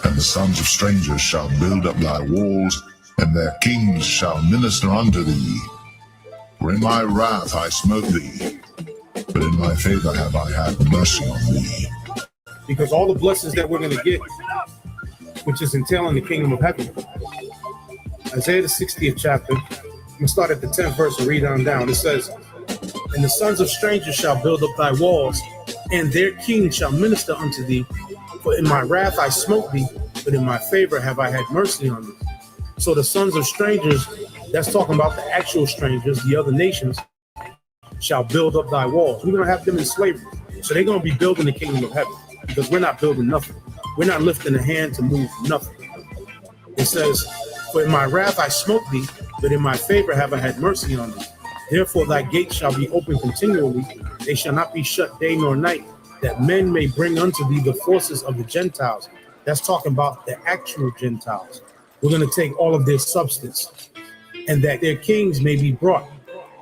And the sons of strangers shall build up thy walls, and their kings shall minister unto thee. For in my wrath I smote thee, but in my favor have I had mercy on thee. Because all the blessings that we're going to get, which is entailing the kingdom of heaven. Isaiah the 60th chapter, I'm going to start at the 10th verse and read on down. It says, and the sons of strangers shall build up thy walls, and their kings shall minister unto thee. For in my wrath I smote thee, but in my favor have I had mercy on thee. So the sons of strangers, that's talking about the actual strangers, the other nations, shall build up thy walls. We're going to have them in slavery. So they're going to be building the kingdom of heaven, because we're not building nothing. We're not lifting a hand to move nothing. It says, for in my wrath I smote thee, but in my favor have I had mercy on thee. Therefore thy gates shall be open continually, they shall not be shut day nor night, that men may bring unto thee the forces of the Gentiles. That's talking about the actual Gentiles. We're going to take all of their substance, and that their kings may be brought.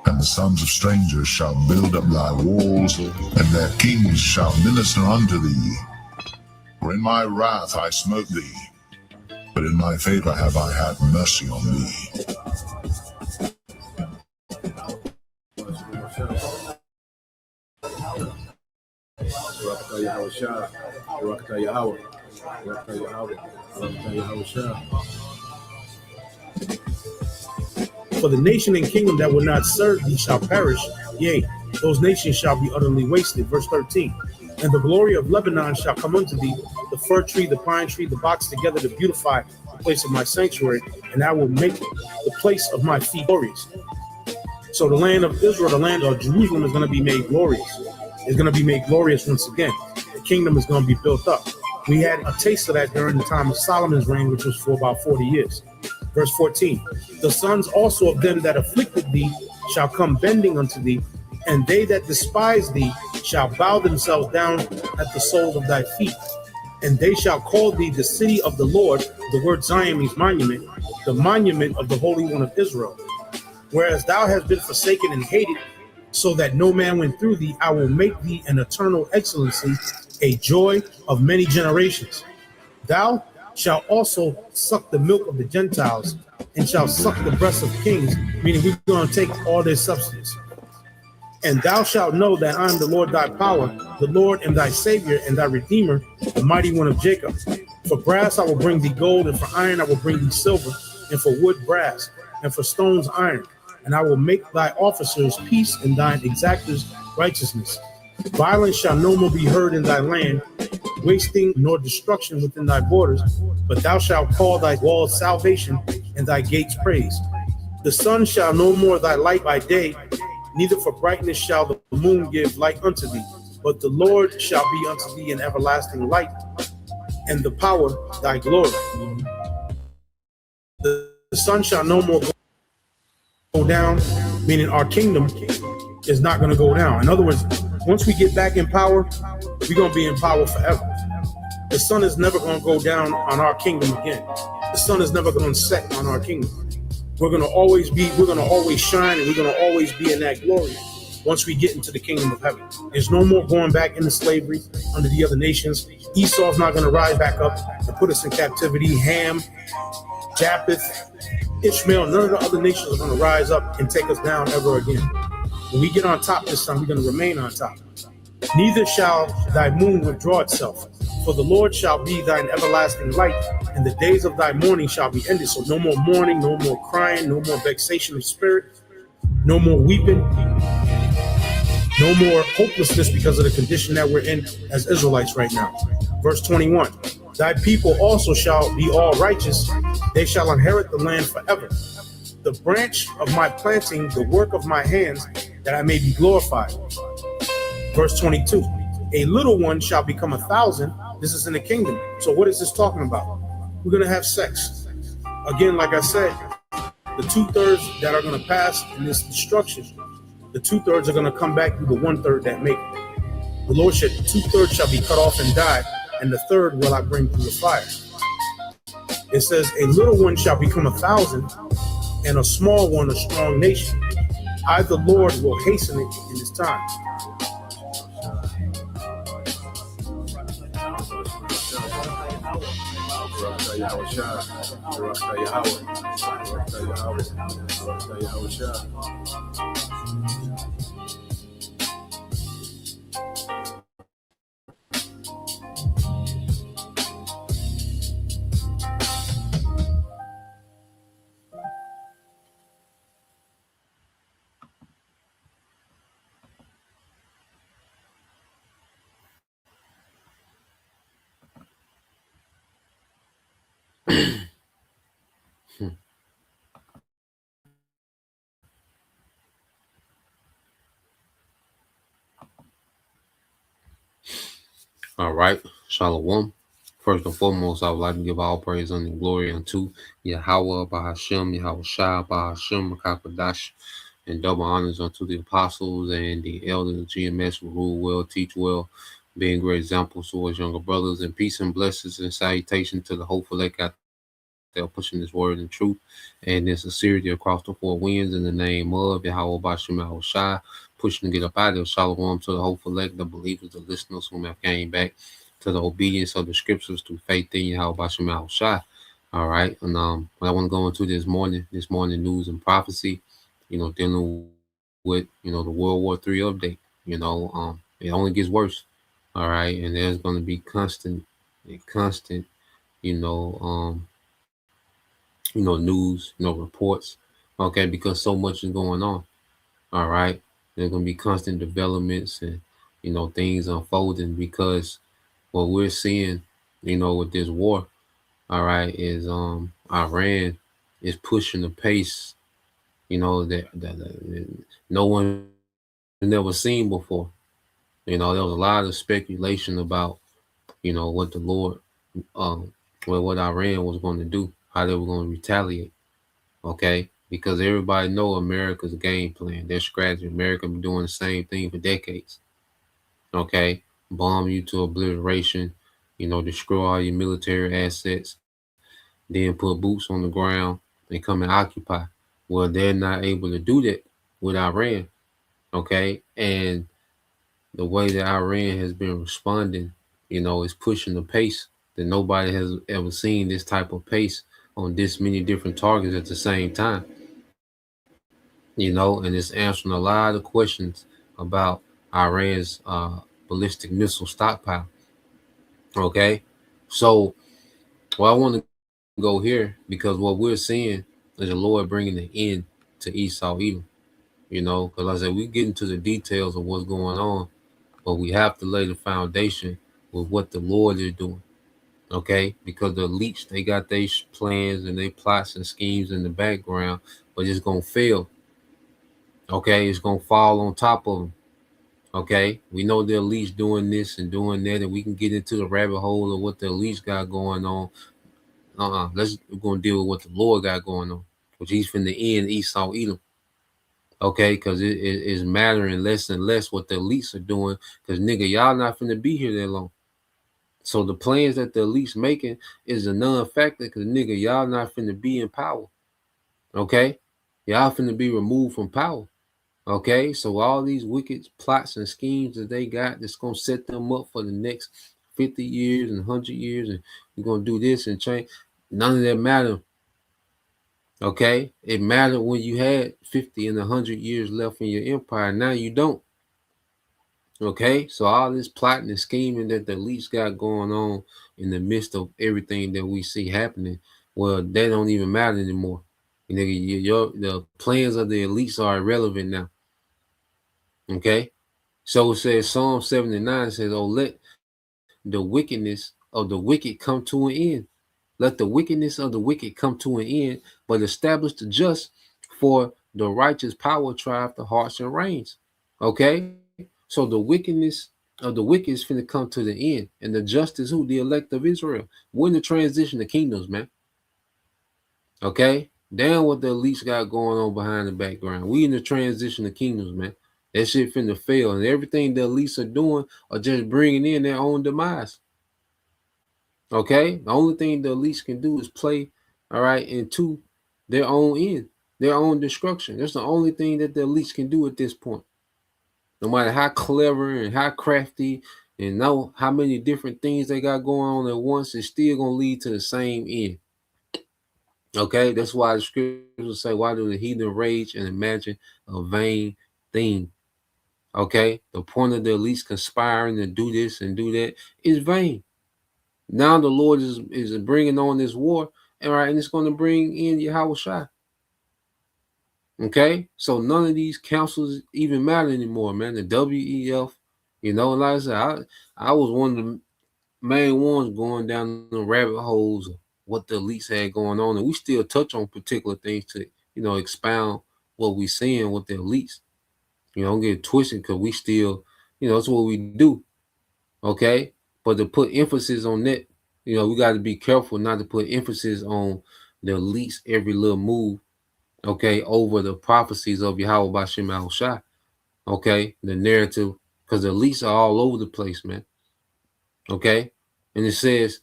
And the sons of strangers shall build up thy walls, and their kings shall minister unto thee. For in my wrath I smote thee, but in my favor have I had mercy on thee. For the nation and kingdom that will not serve thee shall perish, yea, those nations shall be utterly wasted. Verse 13. And the glory of Lebanon shall come unto thee, the fir tree, the pine tree, the box together to beautify the place of my sanctuary, and I will make the place of my feet glorious. So the land of Israel, the land of Jerusalem, is going to be made glorious. It's going to be made glorious once again. The kingdom is going to be built up. We had a taste of that during the time of Solomon's reign, which was for about 40 years. Verse 14, the sons also of them that afflicted thee shall come bending unto thee, and they that despise thee shall bow themselves down at the soles of thy feet. And they shall call thee the city of the Lord. The word Zion means monument, the monument of the Holy One of Israel. Whereas thou hast been forsaken and hated, so that no man went through thee, I will make thee an eternal excellency, a joy of many generations. Thou shalt also suck the milk of the Gentiles, and shall suck the breasts of kings, meaning we're going to take all their substance. And thou shalt know that I am the Lord thy power, the Lord and thy Savior and thy Redeemer, the mighty one of Jacob. For brass I will bring thee gold, and for iron I will bring thee silver, and for wood brass, and for stones iron. And I will make thy officers peace, and thine exactors righteousness. Violence shall no more be heard in thy land, wasting nor destruction within thy borders, but thou shalt call thy walls salvation, and thy gates praise. The sun shall no more thy light by day, neither for brightness shall the moon give light unto thee, but the Lord shall be unto thee an everlasting light, and the power thy glory. The sun shall no more go down, meaning our kingdom is not going to go down. In other words, once we get back in power, we're going to be in power forever. The sun is never going to go down on our kingdom again. The sun is never going to set on our kingdom. We're going to always shine, and we're going to always be in that glory once we get into the kingdom of heaven. There's no more going back into slavery under the other nations. Esau's not going to rise back up and put us in captivity. Ham, Japheth, Ishmael, none of the other nations are going to rise up and take us down ever again. When we get on top this time, we're going to remain on top. Neither shall thy moon withdraw itself, for the Lord shall be thine everlasting light, and the days of thy mourning shall be ended. So no more mourning, no more crying, no more vexation of spirit, no more weeping, no more hopelessness because of the condition that we're in as Israelites right now. Verse 21, thy people also shall be all righteous, they shall inherit the land forever. The branch of my planting, the work of my hands, that I may be glorified. Verse 22, a little one shall become 1,000. This is in the kingdom. So what is this talking about? We're going to have sex. Again, like I said, The 2/3 that are going to pass in this destruction, the 2/3 are going to come back through the 1/3 that make it. The Lord said, 2/3 shall be cut off and die, and the third will I bring through the fire. It says, a little one shall become 1,000, and a small one a strong nation. I, the Lord, will hasten it in his time. All right, Shalom. First and foremost, I would like to give all praise and glory unto Yahweh, Bahashem, Yahweh Shai, Bahashem, Makapadash, and double honors unto the apostles and the elders of GMS who rule well, teach well, being great examples towards younger brothers, and peace and blessings and salutation to the hopeful that got there pushing this word and truth and in sincerity across the four winds in the name of Yahweh Bashim Yahweh Shai, pushing to get up out of Shalom to the hopeful elect, the believers, the listeners whom have came back to the obedience of the scriptures through faith in Yahweh Bashim Yahweh Shai. All right, and what I want to go into this morning news and prophecy, dealing with the World War III update. It only gets worse. All right, and there's going to be constant, you know, news, reports. Okay, because so much is going on. All right, there's going to be constant developments and things unfolding because what we're seeing, with this war, all right, is Iran is pushing the pace, that no one never seen before. There was a lot of speculation about, what the Lord, what Iran was going to do, how they were going to retaliate. Okay, because everybody know America's game plan, their strategy. America been doing the same thing for decades. Okay, bomb you to obliteration, destroy all your military assets, then put boots on the ground and come and occupy. Well, they're not able to do that with Iran. Okay, and the way that Iran has been responding, is pushing the pace that nobody has ever seen this type of pace on this many different targets at the same time. And it's answering a lot of questions about Iran's ballistic missile stockpile. Okay, so I want to go here because what we're seeing is the Lord bringing an end to Esau Edom. Because I said we get into the details of what's going on, but we have to lay the foundation with what the Lord is doing. Okay, because the elites, they got their plans and their plots and schemes in the background, but it's gonna fail. Okay, it's gonna fall on top of them. Okay, we know the elites doing this and doing that, and we can get into the rabbit hole of what the elites got going on. We're gonna deal with what the Lord got going on, which He's finna end Esau Edom. Okay, because it is mattering less and less what the elites are doing, because nigga, y'all not finna be here that long. So the plans that the elites making is a non-factor, because nigga, y'all not finna be in power. Okay, y'all finna be removed from power. Okay, so all these wicked plots and schemes that they got, that's gonna set them up for the next 50 years and 100 years, and we're gonna do this and change. None of that matter. Okay, it mattered when you had 50 and 100 years left in your empire. Now you don't. Okay, so all this plotting and scheming that the elites got going on in the midst of everything that we see happening, well, they don't even matter anymore. The plans of the elites are irrelevant now. Okay, so it says Psalm 79 says, "Oh, let the wickedness of the wicked come to an end. Let the wickedness of the wicked come to an end, but establish the just, for the righteous power triumph the hearts and reigns." Okay, so the wickedness of the wicked is finna come to the end, and the justice who? The elect of Israel. We're in the transition of kingdoms, man. Okay, Damn what the elites got going on behind the background. We in the transition of kingdoms, man. That shit finna fail, and everything the elites are doing are just bringing in their own demise. Okay, the only thing the elites can do is play, all right, into their own end, their own destruction. That's the only thing that the elites can do at this point. No matter how clever and how crafty and know how many different things they got going on at once, it's still gonna lead to the same end. Okay, that's why the scriptures say, "Why do the heathen rage and imagine a vain thing?" Okay, the point of the elites conspiring to do this and do that is vain. Now the Lord is bringing on this war, all right, and it's going to bring in Yahweh Shai. Okay, so none of these councils even matter anymore, man. The WEF, like I said, I was one of the main ones going down the rabbit holes of what the elites had going on, and we still touch on particular things to, expound what we seeing with the elites. Don't get it twisted because we still, that's what we do. Okay, but to put emphasis on that, we got to be careful not to put emphasis on the elites every little move. Okay, over the prophecies of Yahweh Bashem Al Shai. Okay, the narrative, because the elites are all over the place, man. Okay, and it says,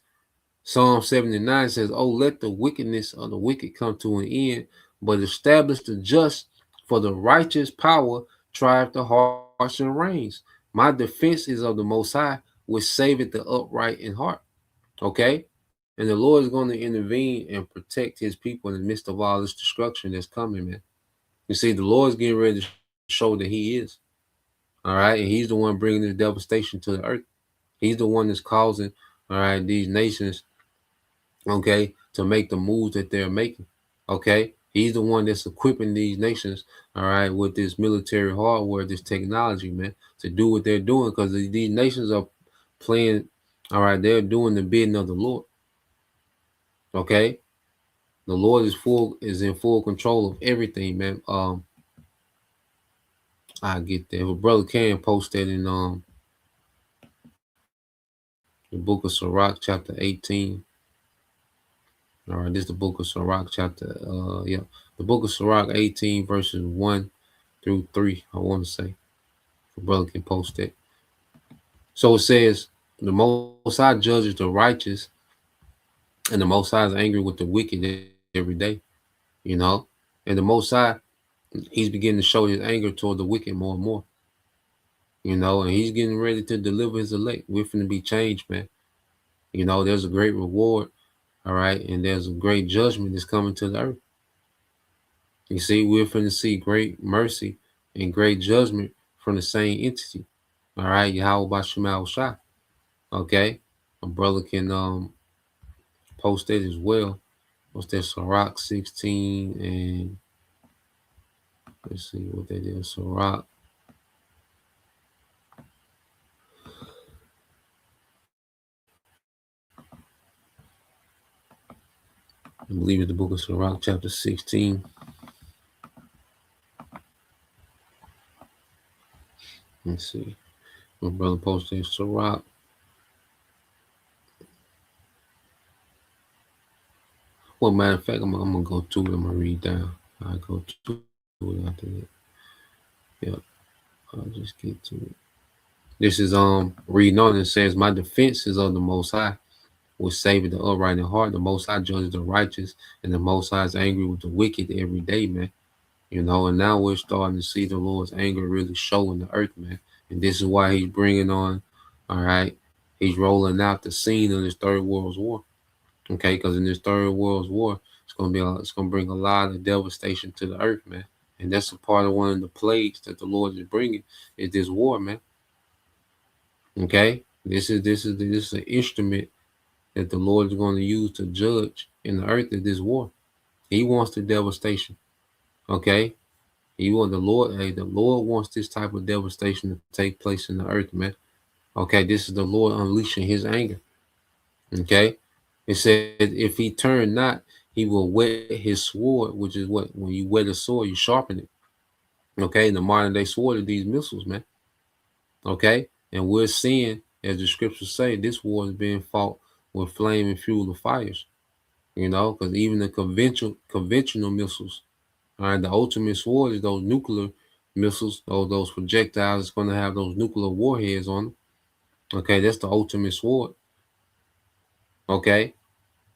Psalm 79 says, "Oh, let the wickedness of the wicked come to an end, but establish the just, for the righteous power trieth the hearts and reigns. My defense is of the Most High, which saveth the upright in heart." Okay, and the Lord is going to intervene and protect His people in the midst of all this destruction that's coming, man. You see, the Lord is getting ready to show that He is. All right, and He's the one bringing this devastation to the earth. He's the one that's causing, all right, these nations, okay, to make the moves that they're making. Okay, he's the one that's equipping these nations, all right, with this military hardware, this technology, man, to do what they're doing, because these nations are playing, all right, they're doing the bidding of the Lord. Okay, the Lord is in full control of everything, man. I get that. But brother Can post that in the book of Sirach, chapter 18. All right, this is the book of Sirach, chapter the book of Sirach 18, verses 1 through 3. I want to say, the brother can post it. So it says, "The Most High judges the righteous, and the Most High is angry with the wicked every day." You know, and the Most High, He's beginning to show His anger toward the wicked more and more. And He's getting ready to deliver His elect. We're finna be changed, man. There's a great reward, all right, and there's a great judgment that's coming to the earth. You see, we're finna see great mercy and great judgment from the same entity. All right, Yahweh Bashem Shai. Okay, my brother can post that as well. What's that? Sirach 16, and let's see what that is. Sirach. I believe it's the book of Sirach, chapter 16. Let's see. My brother posted Sirach. Well, matter of fact, I'm gonna go to it. I'm gonna read down. I go to it after that. Yep. I'll just get to it. This is reading on. It says, "My defense is of the Most High, which saveth the upright in heart. The Most High judges the righteous, and the Most High is angry with the wicked every day, man." And now we're starting to see the Lord's anger really show in the earth, man. And this is why He's bringing on, all right, He's rolling out the scene of this Third World War. Okay, because in this Third World War, it's gonna bring a lot of devastation to the earth, man. And that's a part of one of the plagues that the Lord is bringing is this war, man. Okay, this is an instrument that the Lord is going to use to judge in the earth of this war. He wants the devastation. Okay, the Lord wants this type of devastation to take place in the earth, man. Okay, this is the Lord unleashing His anger. Okay, it said if He turn not, He will wet His sword, which is what, when you wet a sword, you sharpen it. Okay, the modern day sword of these missiles, man. Okay, and we're seeing, as the scriptures say, this war is being fought with flame and fuel of fires. because even the conventional missiles, all right, the ultimate sword is those nuclear missiles, or those projectiles. It's going to have those nuclear warheads on them. Okay, that's the ultimate sword. Okay,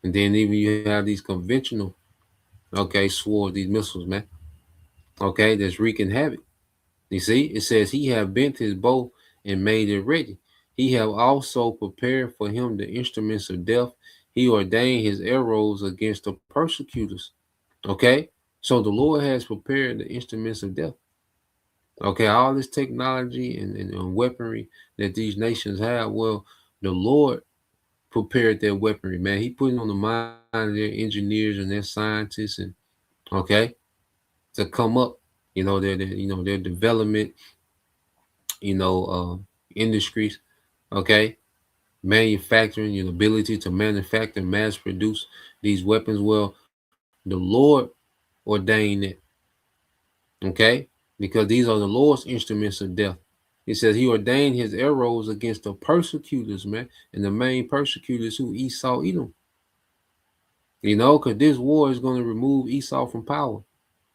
and then even you have these conventional, okay, swords, these missiles, man. Okay, that's wreaking havoc. You see, it says he have bent his bow and made it ready. He have also prepared for him the instruments of death. He ordained his arrows against the persecutors. Okay, so the Lord has prepared the instruments of death. Okay, all this technology and weaponry that these nations have, well, the Lord prepared their weaponry, man. He put it on the mind of their engineers and their scientists, and okay, to come up, their development, industries, okay, manufacturing, your ability to manufacture, mass produce these weapons. Well, the Lord ordained it, okay, because these are the Lord's instruments of death. He says he ordained his arrows against the persecutors, man, and the main persecutors who Esau Edom. Because this war is going to remove Esau from power.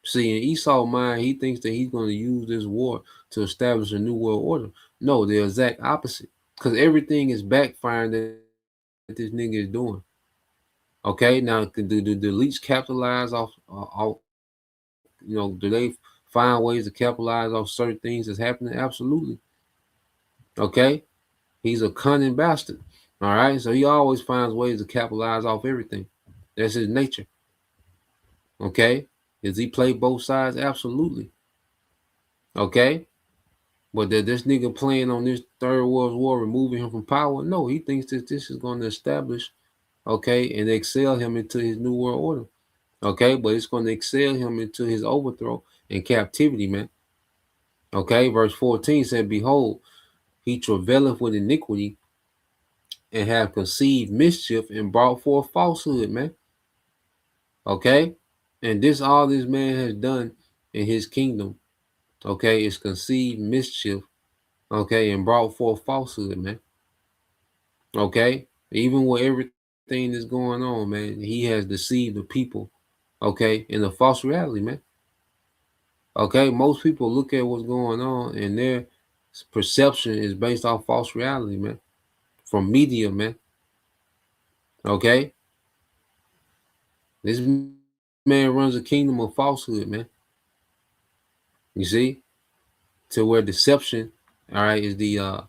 See, in Esau's mind, he thinks that he's going to use this war to establish a new world order. No, the exact opposite. Because everything is backfiring that this nigga is doing. Okay, now do the elites capitalize off, do they find ways to capitalize off certain things that's happening? Absolutely. Okay, he's a cunning bastard. All right, so he always finds ways to capitalize off everything. That's his nature. Okay, does he play both sides? Absolutely. Okay, but that this nigga playing on this third world war, removing him from power? No, he thinks that this is going to establish, okay, and excel him into his new world order. Okay, but it's going to excel him into his overthrow and captivity, man. Okay, verse 14 said, behold, he travaileth with iniquity and have conceived mischief and brought forth falsehood, man. Okay, and this all this man has done in his kingdom, okay, is conceived mischief, okay, and brought forth falsehood, man. Okay, even with everything that's going on, man, he has deceived the people, okay, in a false reality, man. Okay, most people look at what's going on and their perception is based off false reality, man, from media, man. Okay, this man runs a kingdom of falsehood, man. You see, to where deception, all right, is the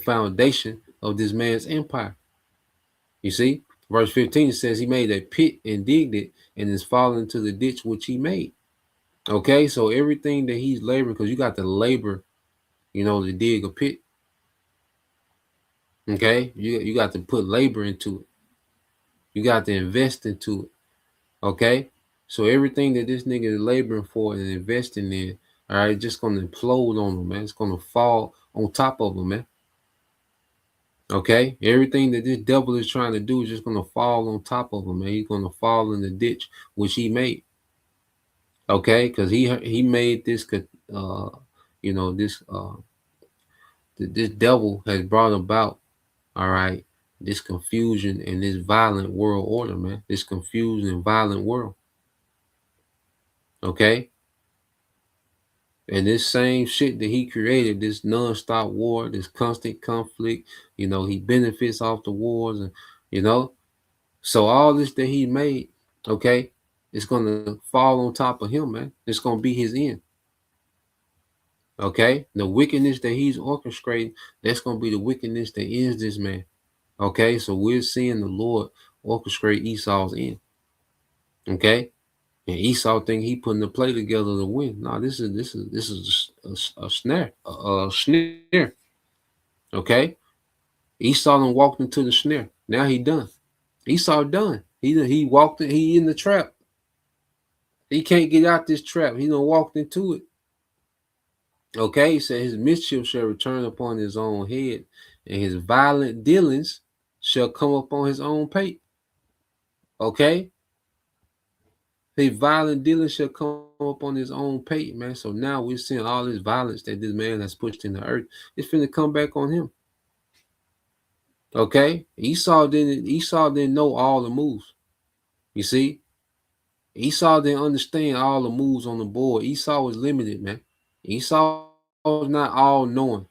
foundation of this man's empire. You see, verse 15 says he made a pit and digged it and is fallen into the ditch which he made. Okay, so everything that he's laboring, because you got to labor, to dig a pit. Okay, you got to put labor into it. You got to invest into it. Okay, so everything that this nigga is laboring for and investing in, all right, just gonna implode on him, man. It's gonna fall on top of him, man. Okay, everything that this devil is trying to do is just gonna fall on top of him, man. He's gonna fall in the ditch which he made. Okay, because he made this, this this devil has brought about, all right, this confusion and this violent world order, man. This confused and violent world. Okay, and this same shit that he created, this non-stop war, this constant conflict, he benefits off the wars, and you know, so all this that he made, okay, it's gonna fall on top of him, man. It's gonna be his end. Okay, the wickedness that he's orchestrating, that's gonna be the wickedness that ends this man. Okay, so we're seeing the Lord orchestrate Esau's end. Okay, and Esau think he putting the play together to win. No, this is a snare, a snare. Okay, Esau done walked into the snare. Now he done. Esau done. He walked in. He in the trap. He can't get out this trap. He done walked into it. Okay, he said his mischief shall return upon his own head, and his violent dealings shall come upon his own pate. Okay, his violent dealings shall come upon his own pate, man. So now we're seeing all this violence that this man has pushed in the earth. It's finna come back on him. Okay, Esau didn't know all the moves. You see, Esau didn't understand all the moves on the board. Esau was limited, man. Esau is not all knowing.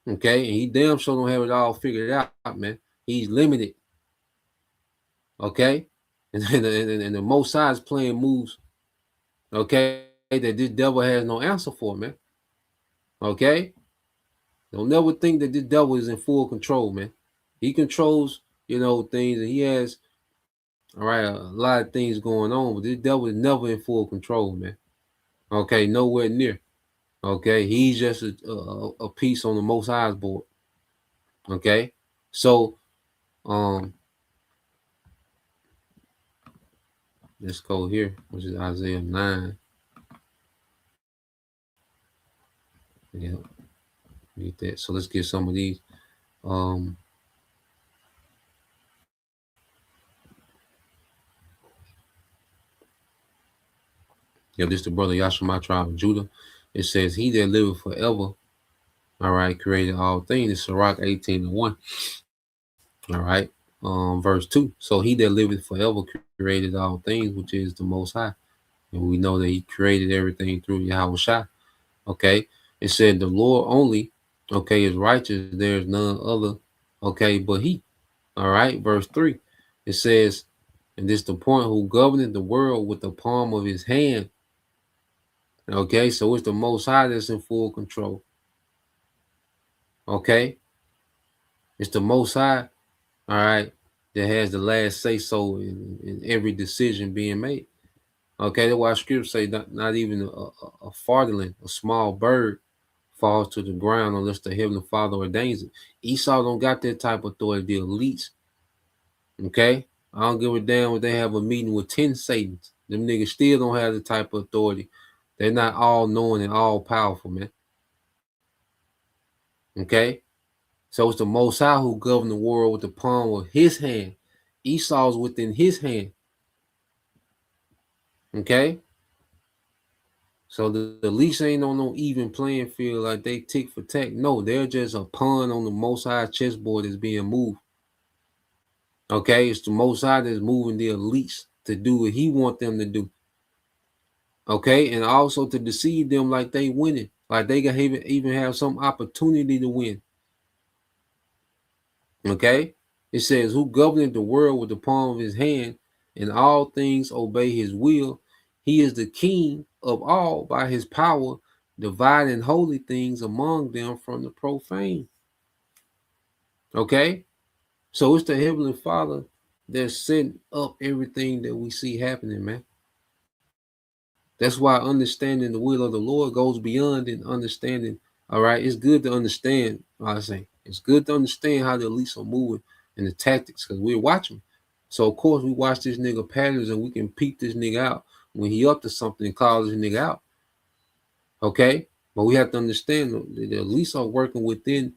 Okay, and he damn sure don't have it all figured out, man. He's limited. Okay, and the Most High is playing moves. Okay, that this devil has no answer for, man. Okay, don't never think that this devil is in full control, man. He controls, things, and he has, all right, a lot of things going on, but this devil is never in full control, man. Okay, nowhere near. Okay, he's just a piece on the Most High's board. Okay, so um, let's go here, which is Isaiah 9. Yeah, need that. So let's get some of these. Um, yeah, this the brother Yashima tribe of Judah. It says, "He that liveth forever, all right, created all things." It's Sirach 18:1. All right, verse 2. So he that liveth forever created all things, which is the Most High, and we know that He created everything through Yahweh Shai. Okay, it said the Lord only, okay, is righteous. There's none other, okay, but He. All right, verse 3. It says, and this the point, who governeth the world with the palm of His hand. Okay, so it's the Most High that's in full control. Okay, it's the Most High, all right, that has the last say so in every decision being made. Okay, that's why scripture say not even a farthing, a small bird falls to the ground unless the Heavenly Father ordains it. Esau don't got that type of authority, the elites. Okay, I don't give a damn if they have a meeting with 10 Satans. Them niggas still don't have the type of authority. They're not all knowing and all powerful, man. Okay, so it's the Most High who governed the world with the palm of His hand. Esau's within His hand. Okay, so the least ain't on no even playing field like they tick for tack. No, they're just a pawn on the Most High chessboard that's being moved. Okay, it's the Most High that's moving the elites to do what He want them to do. Okay, and also to deceive them like they winning, like they can even have some opportunity to win. Okay, it says, "Who governeth the world with the palm of His hand, and all things obey His will. He is the King of all by His power, dividing holy things among them from the profane." Okay, so it's the Heavenly Father that's setting up everything that we see happening, man. That's why understanding the will of the Lord goes beyond in understanding. All right, it's good to understand. I say it's good to understand how the elites are moving and the tactics, because we're watching. So of course we watch this nigga patterns and we can peep this nigga out when he up to something and call this nigga out. Okay, but we have to understand the elites are working within,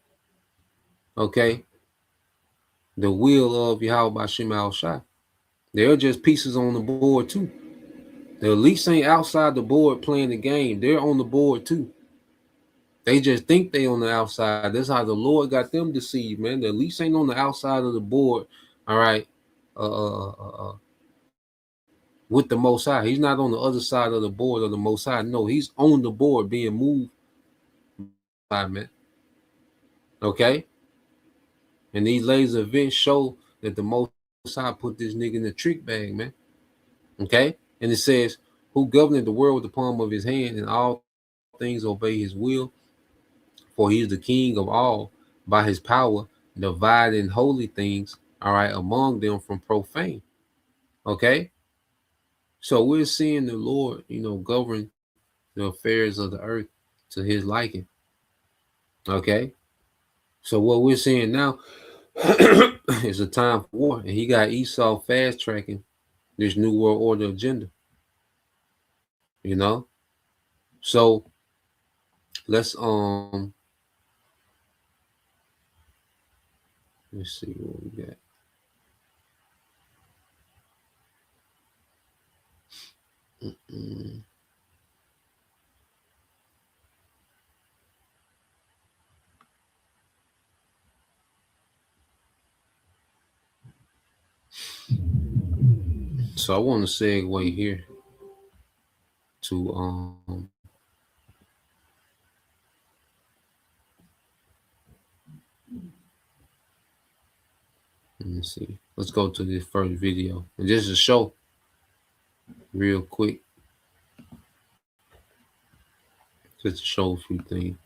okay, the will of Yahweh Bashim Al Shai. They're just pieces on the board too. The elites ain't outside the board playing the game. They're on the board too. They just think they on the outside. That's how the Lord got them deceived, man. The elites ain't on the outside of the board. All right, with the Most High. He's not on the other side of the board of the Most High. No, he's on the board being moved by, man. Okay, and these laser events show that the Most High put this nigga in the trick bag, man. Okay, and it says, "Who governed the world with the palm of His hand, and all things obey His will. For He is the King of all by His power, dividing holy things, all right, among them from profane." Okay, so we're seeing the Lord, govern the affairs of the earth to His liking. Okay, so what we're seeing now is a time for war, and He got Esau fast tracking this new world order agenda. You know, so let's let's see what we got. Mm. So I want to segue here to let me see. Let's go to this first video. And just to show real quick, just to show a few things.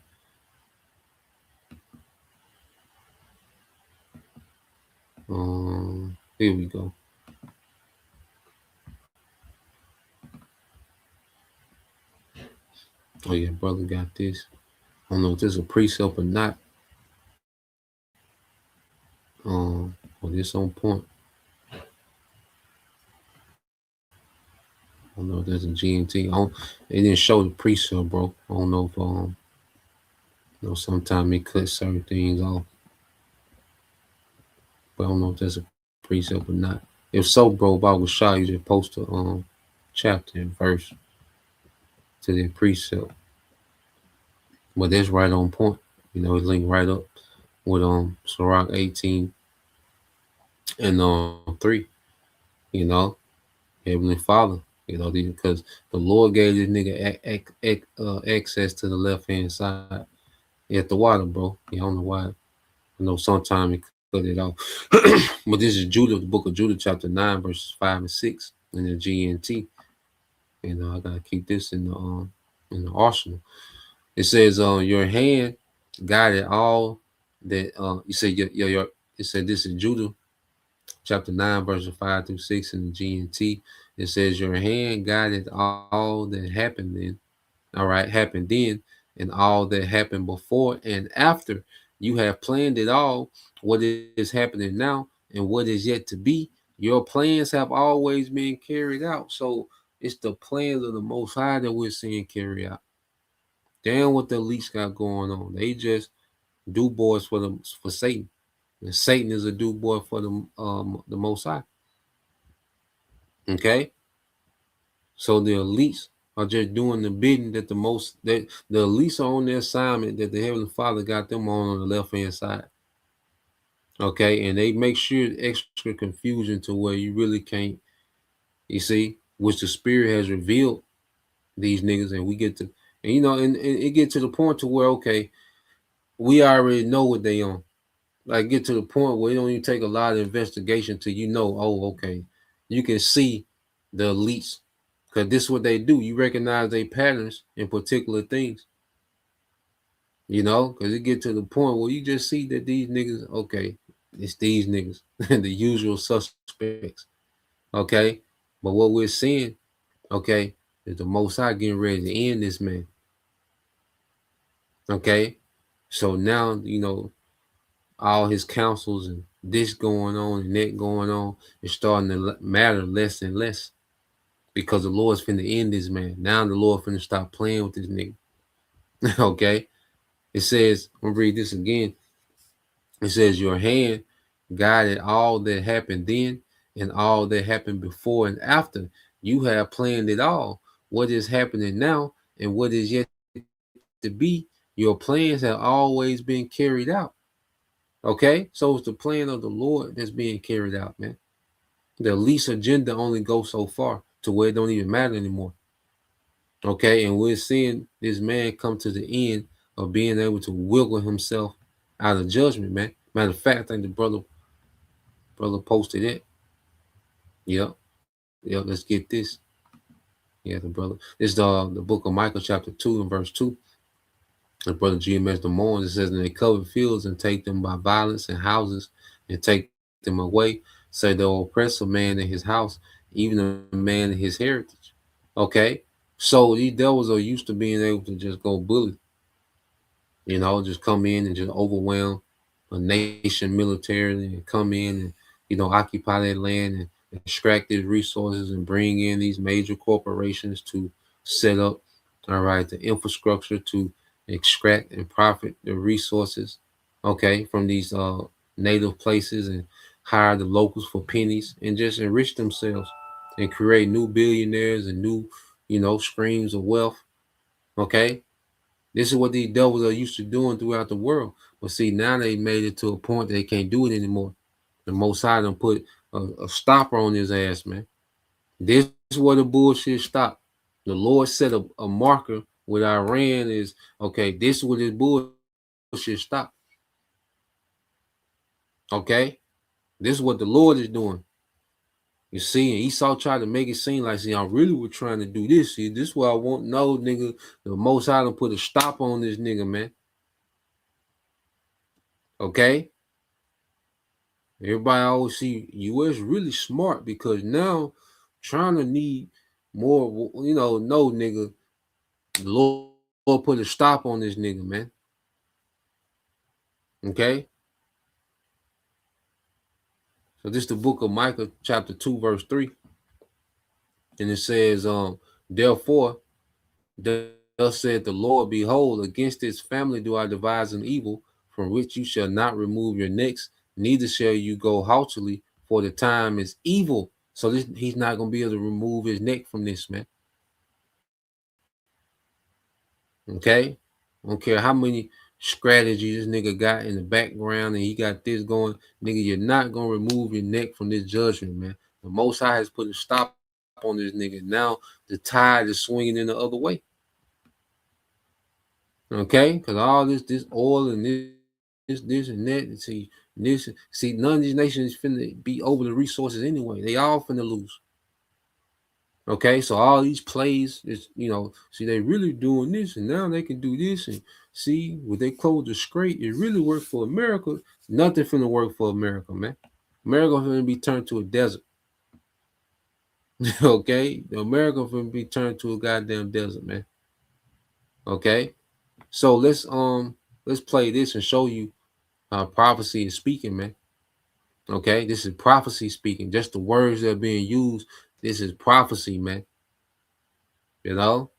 Here we go. Oh yeah, brother got this. I don't know if this is a precept or not. Well, this on point. I don't know if there's a GNT. They didn't show the precept, bro. I don't know if sometimes they cut certain things off. But I don't know if there's a precept or not. If so, bro, if I was shy, you just post a chapter and verse to the precept. But that's right on point. You know, it's linked right up with Sirach 18 and 3. You know, Heavenly Father. You know, because the Lord gave this nigga access to the left hand side at the water, bro. Yeah, I don't know why. I know sometimes he cut it off. But this is Judah, the book of Judah, chapter 9, verses 5 and 6 in the GNT. You know, I gotta keep this in the arsenal. It says, your hand guided all that you said your it said this is Judah chapter 9, verses 5 through 6 in the GNT. It says, your hand guided all that happened then. All right, happened then, and all that happened before and after. You have planned it all, what is happening now, and what is yet to be. Your plans have always been carried out. So it's the plans of the Most High that we're seeing carry out. Damn what the elites got going on. They just do boys for Satan. And Satan is a do boy for the Most High. Okay? So the elites are just doing the bidding that the elites are on their assignment that the Heavenly Father got them on the left hand side. Okay, and they make sure extra confusion to where you really can't, you see, which the Spirit has revealed these niggas, and we get to, and you know, and it get to the point to where okay, we already know what they on. Like get to the point where it don't even take a lot of investigation till you know, oh, okay, you can see the elites because this is what they do. You recognize their patterns in particular things. You know, because it get to the point where you just see that these niggas, okay, it's these niggas, the usual suspects, okay? But what we're seeing, okay, is the Most High getting ready to end this man, okay? So now, you know, all his counsels and this going on and that going on is starting to matter less and less because the Lord's finna end this man. Now the Lord finna stop playing with this nigga, okay? It says, I'm gonna read this again. It says, your hand guided all that happened then and all that happened before and after. You have planned it all. What is happening now and what is yet to be, your plans have always been carried out. Okay? So it's the plan of the Lord that's being carried out, man. The least agenda only goes so far to where it don't even matter anymore. Okay? And we're seeing this man come to the end of being able to wiggle himself out of judgment, man. Matter of fact, I think the brother posted it. Yep. Yep. Let's get this. Yeah, the brother. This is the book of Micah, chapter 2 and verse 2. The brother GMS the Mourns, it says, and they cover fields and take them by violence and houses and take them away. Say they'll oppress a man in his house, even a man in his heritage. Okay. So these devils are used to being able to just go bully, you know, just come in and just overwhelm a nation militarily and come in and, you know, occupy that land and extract these resources and bring in these major corporations to set up, all right, the infrastructure to extract and profit the resources, okay, from these native places and hire the locals for pennies and just enrich themselves and create new billionaires and new, you know, streams of wealth, okay. This is what these devils are used to doing throughout the world. But see, now they made it to a point that they can't do it anymore. The Most High done put a stopper on his ass, man. This is where the bullshit stopped. The Lord set a marker with Iran is okay. This is where this bullshit stop. Okay, this is what the Lord is doing. You see, and Esau tried to make it seem like, see, I really was trying to do this. See, this is what I want. No, nigga, the Most High done put a stop on this nigga, man. Okay, everybody always see U.S. really smart because now trying to need more. No, nigga, the Lord put a stop on this nigga, man. Okay. So this is the book of Micah, chapter 2, verse 3. And it says, therefore, thus said the Lord, behold, against this family do I devise an evil, from which you shall not remove your necks, neither shall you go haughtily, for the time is evil. So he's not gonna be able to remove his neck from this, man. Okay? I don't care how many strategies this nigga got in the background and he got this going. Nigga, you're not gonna remove your neck from this judgment, man. The Most High has put a stop on this nigga. Now the tide is swinging in the other way. Okay? Because all this oil and this and that. See, none of these nations finna be over the resources anyway. They all finna lose. Okay, so all these plays is, see, they really doing this, and now they can do this, and see, when they close the strait, it really worked for America. Nothing finna work for America, man. America finna be turned to a desert. Okay, America finna be turned to a goddamn desert, man. Okay, so let's play this and show you how prophecy is speaking, man. Okay, this is prophecy speaking. Just the words that are being used. This is prophecy, man. You know.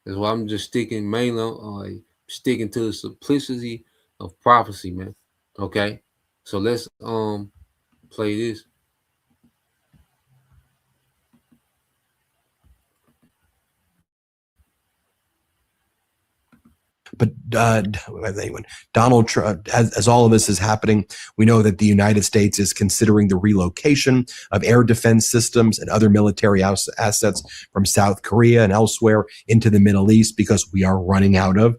That's why I'm just sticking mainly sticking to the simplicity of prophecy, man. Okay. So let's play this. But anyway, Donald Trump, as all of this is happening, we know that the United States is considering the relocation of air defense systems and other military assets from South Korea and elsewhere into the Middle East because we are running out of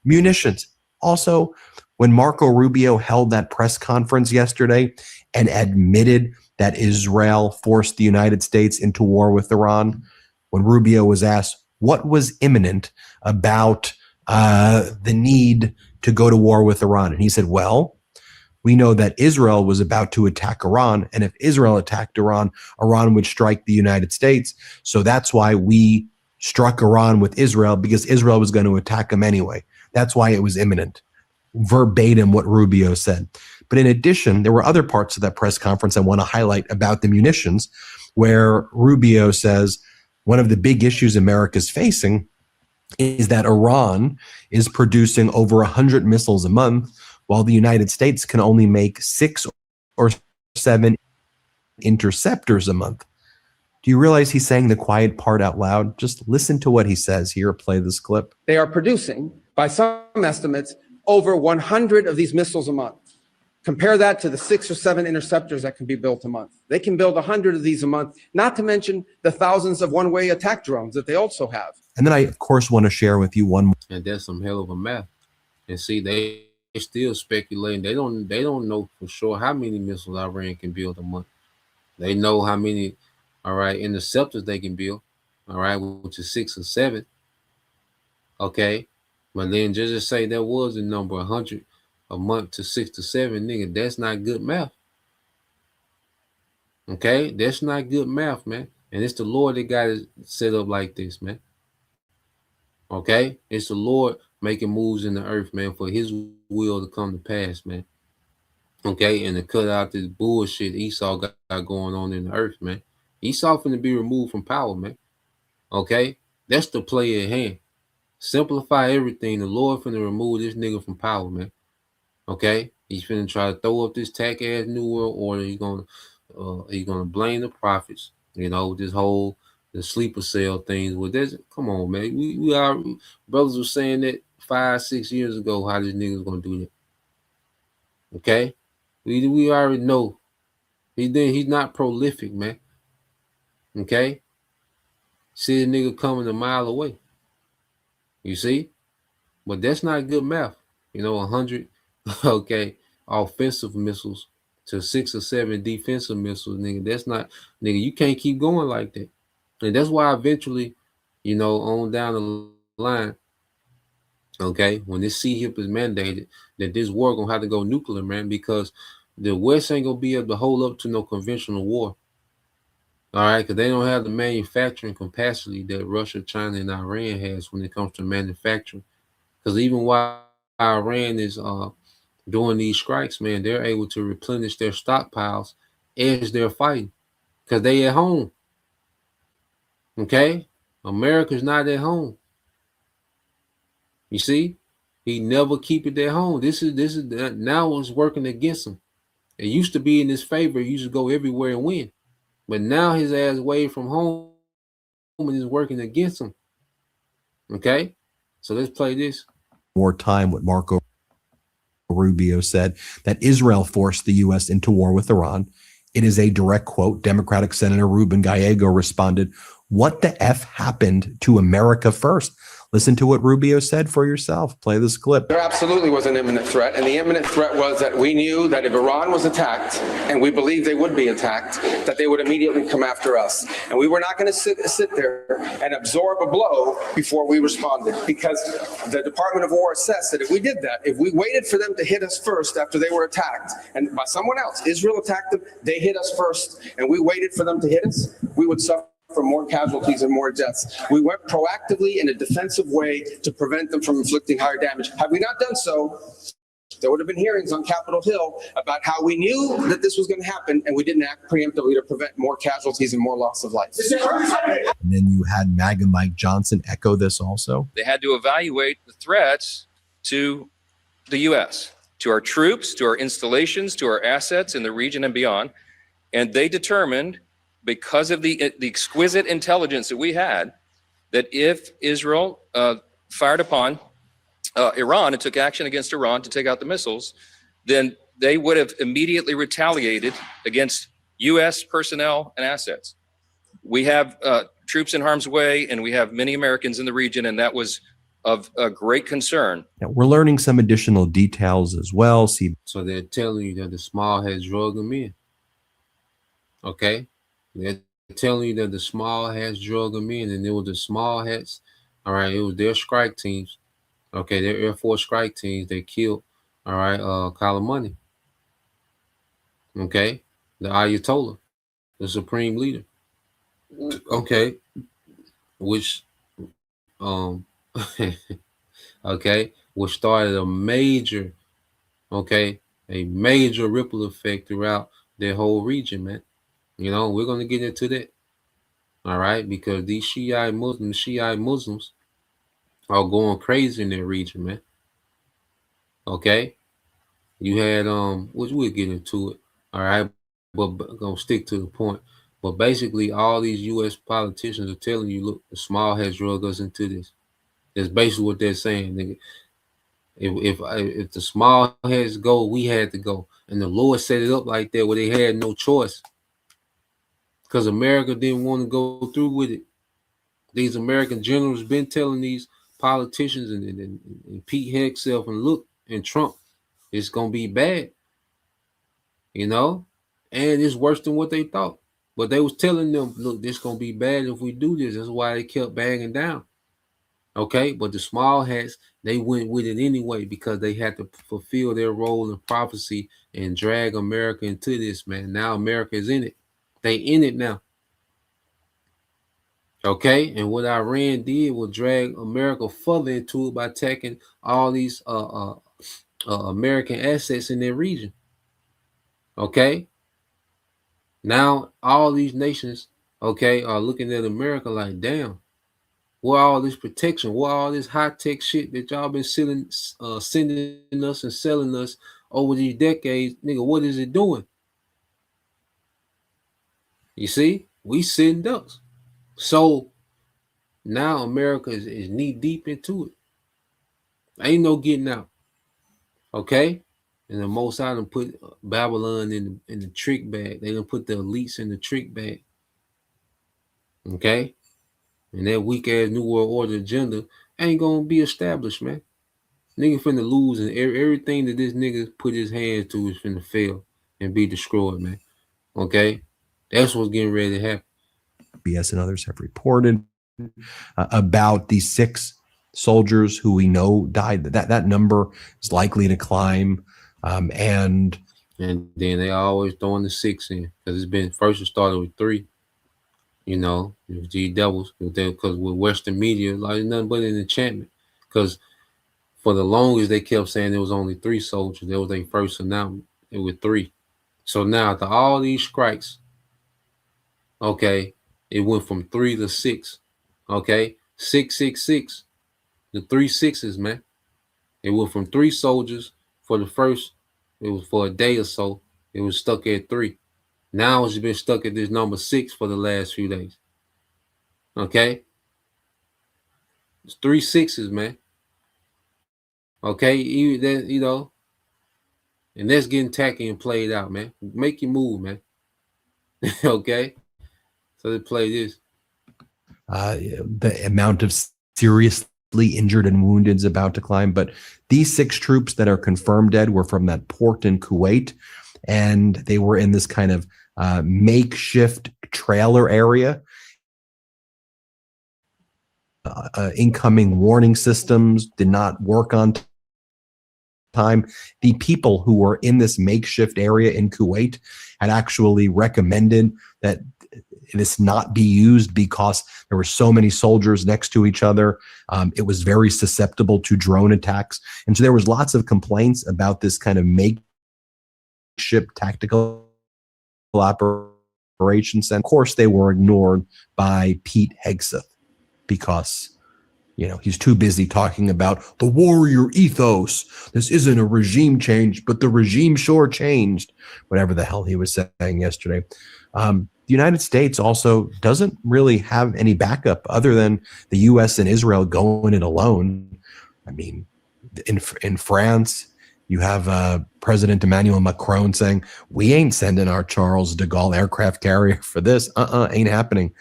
munitions. Also, when Marco Rubio held that press conference yesterday and admitted that Israel forced the United States into war with Iran, when Rubio was asked what was imminent about the need to go to war with Iran. And he said, well, we know that Israel was about to attack Iran. And if Israel attacked Iran, Iran would strike the United States. So that's why we struck Iran with Israel, because Israel was going to attack them anyway. That's why it was imminent. Verbatim what Rubio said. But in addition, there were other parts of that press conference I want to highlight about the munitions, where Rubio says one of the big issues America's facing is that Iran is producing over 100 missiles a month, while the United States can only make 6 or 7 interceptors a month. Do you realize he's saying the quiet part out loud? Just listen to what he says here. Play this clip. They are producing, by some estimates, over 100 of these missiles a month. Compare that to the 6 or 7 interceptors that can be built a month. They can build 100 of these a month, not to mention the thousands of one-way attack drones that they also have. And then I, of course, want to share with you one more. And that's some hell of a math. And see, they still speculating. They don't know for sure how many missiles Iran can build a month. They know how many, all right, interceptors they can build, all right, which is 6 or 7. Okay. But then just to say there was a number 100 a month to 6 to 7, nigga, that's not good math. Okay, that's not good math, man. And it's the Lord that got it set up like this, man. Okay, it's the Lord making moves in the earth, man, for His will to come to pass, man. Okay, and to cut out this bullshit Esau got going on in the earth, man. Esau finna be removed from power, man. Okay, that's the play at hand. Simplify everything. The Lord finna remove this nigga from power, man. Okay, he's finna try to throw up this tack ass new world order. He's gonna blame the prophets. This whole the sleeper cell things. With this, come on, man. We are brothers were saying that 5-6 years ago how this nigga's gonna do that. Okay, we already know he's not prolific, man. Okay, See a nigga coming a mile away. You see? But that's not good math. 100, okay, offensive missiles to 6 or 7 defensive missiles, nigga. That's not, nigga, you can't keep going like that. And that's why eventually, on down the line, okay, when this CHIP is mandated, that this war gonna have to go nuclear, man, because the West ain't gonna be able to hold up to no conventional war. All right, because they don't have the manufacturing capacity that Russia, China, and Iran has when it comes to manufacturing. Because even while Iran is doing these strikes, man, they're able to replenish their stockpiles as they're fighting because they at home. Okay, America's not at home. You see, he never keep it at home. This is now it's working against him. It used to be in his favor. He used to go everywhere and win, but now his ass away from home and is working against him. Okay, so let's play this. More time what Marco Rubio said, that Israel forced the U.S. into war with Iran. It is a direct quote. Democratic Senator Ruben Gallego responded, "What the F happened to America first?" Listen to what Rubio said for yourself. Play this clip. There absolutely was an imminent threat, and the imminent threat was that we knew that if Iran was attacked, and we believed they would be attacked, that they would immediately come after us. And we were not going to sit there and absorb a blow before we responded, because the Department of War assessed that if we did that, if we waited for them to hit us first after they were attacked, and by someone else, Israel attacked them, they hit us first, and we waited for them to hit us, we would suffer for more casualties and more deaths. We went proactively in a defensive way to prevent them from inflicting higher damage. Had we not done so, there would have been hearings on Capitol Hill about how we knew that this was going to happen and we didn't act preemptively to prevent more casualties and more loss of life. And then you had MAGA Mike Johnson echo this also. They had to evaluate the threats to the U.S., to our troops, to our installations, to our assets in the region and beyond. And they determined, because of the exquisite intelligence that we had, that if Israel fired upon Iran and took action against Iran to take out the missiles, then they would have immediately retaliated against U.S. personnel and assets. We have troops in harm's way, and we have many Americans in the region, and that was of a great concern. Now, we're learning some additional details as well. See, so they're telling you that the small has drug them in. Okay, they're telling you that the small hats drug them in, and it was the small hats. All right, it was their strike teams. Okay, their Air Force strike teams. They killed. All right, Kalamani. Okay, the Ayatollah, the supreme leader. Okay, which okay, which started a major ripple effect throughout their whole region, man. We're going to get into that. All right, because these Shiite Muslims are going crazy in their region, man. Okay, you had which we'll get into it. All right, but gonna stick to the point. But basically, all these U.S. politicians are telling you, look, the small has drug us into this. That's basically what they're saying, nigga. If the small heads go, we had to go, and the Lord set it up like that where they had no choice, because America didn't want to go through with it. These American generals been telling these politicians and Pete Hegseth and look and Trump, it's gonna be bad, and it's worse than what they thought. But they was telling them, look, this gonna be bad if we do this. That's why they kept banging down. Okay, but the small hats, they went with it anyway because they had to fulfill their role in prophecy and drag America into this, man. Now America is in it. They in it now. Okay, and what Iran did was drag America further into it by attacking all these American assets in their region. Okay, now all these nations, okay, are looking at America like, damn, where all this protection, where all this high-tech shit that y'all been sending us and selling us over these decades, nigga, what is it doing? You see, we sitting ducks. So now America is knee deep into it. Ain't no getting out. Okay? And the Most High done put Babylon in the trick bag. They done put the elites in the trick bag. Okay? And that weak ass New World Order agenda ain't gonna be established, man. Nigga finna lose, and everything that this nigga put his hands to is finna fail and be destroyed, man. Okay? That's what's getting ready to happen. BS and others have reported about these 6 soldiers who we know died. That number is likely to climb. And then they always throwing the 6 in because it's been first it started with 3. You know, G Devils, because with Western media, like nothing but an enchantment. Because for the longest they kept saying there was only 3 soldiers. That was their first announcement. It was 3. So now after all these strikes, okay, it went from 3 to 6. Okay, 666. The 3 sixes, man. It went from 3 soldiers for the first. It was for a day or so. It was stuck at 3. Now it's been stuck at this number 6 for the last few days. Okay, it's 3 sixes, man. Okay, you know, and that's getting tacky and played out, man. Make your move, man. Okay, so they play this. the amount of seriously injured and wounded is about to climb. But these 6 troops that are confirmed dead were from that port in Kuwait, and they were in this kind of makeshift trailer area. Incoming warning systems did not work on time. The people who were in this makeshift area in Kuwait had actually recommended that this not be used because there were so many soldiers next to each other. It was very susceptible to drone attacks. And so there was lots of complaints about this kind of makeshift tactical operations. And of course, they were ignored by Pete Hegseth because, you know, he's too busy talking about the warrior ethos. This isn't a regime change, but the regime sure changed. Whatever the hell he was saying yesterday. The United States also doesn't really have any backup other than the U.S. and Israel going it alone. I mean, in France, you have President Emmanuel Macron saying, we ain't sending our Charles de Gaulle aircraft carrier for this. Ain't happening.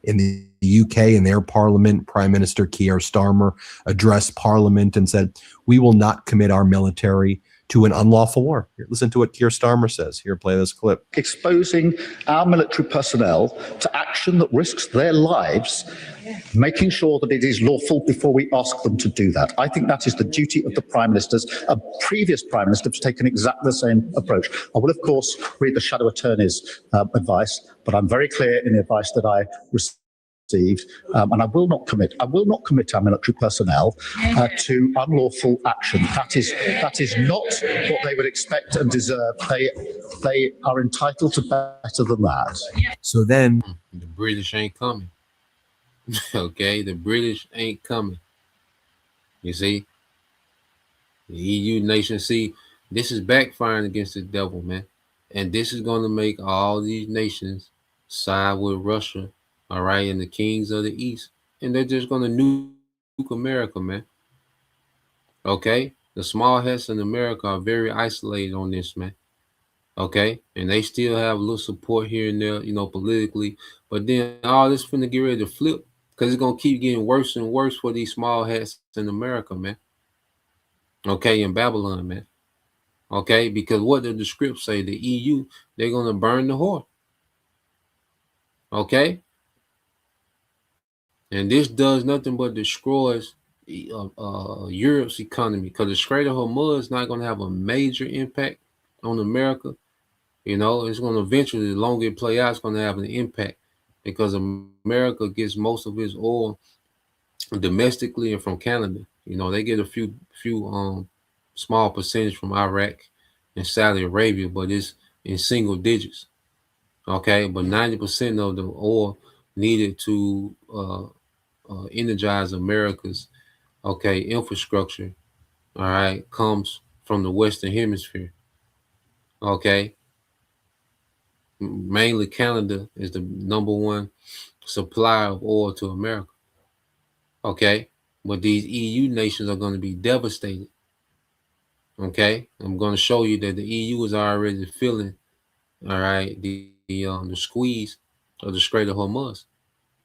In the UK, in their parliament, Prime Minister Keir Starmer addressed parliament and said, we will not commit our military to an unlawful war. Here, listen to what Keir Starmer says. Here, play this clip. Exposing our military personnel to action that risks their lives, making sure that it is lawful before we ask them to do that. I think that is the duty of the Prime Ministers. A previous Prime Minister has taken exactly the same approach. I will, of course, read the shadow attorney's advice, but I'm very clear in the advice that I received. And I will not commit our military personnel to unlawful action. That is not what they would expect and deserve. They are entitled to better than that. So then the British ain't coming. Okay, the British ain't coming. You see, the EU nations, see, this is backfiring against the devil, man. And this is going to make all these nations side with Russia, all right, and the kings of the East. And they're just going to nuke America, man. Okay? The small hats in America are very isolated on this, man. Okay? And they still have a little support here and there, you know, politically. But then all this finna get ready to flip because it's going to keep getting worse and worse for these small hats in America, man. Okay? In Babylon, man. Okay? Because what did the script say? The EU, they're going to burn the whore. Okay? And this does nothing but destroys Europe's economy because the Strait of Hormuz is not going to have a major impact on America. You know, it's going to eventually, the longer it play out, it's going to have an impact because America gets most of its oil domestically and from Canada. You know, they get a few small percentage from Iraq and Saudi Arabia, but it's in single digits. Okay, but 90% of the oil needed to energize America's infrastructure, all right, comes from the Western Hemisphere. Okay, mainly Canada is the number one supplier of oil to America. Okay, but these EU nations are going to be devastated. Okay, I'm going to show you that the EU is already feeling, all right, the squeeze of the Strait of Hormuz.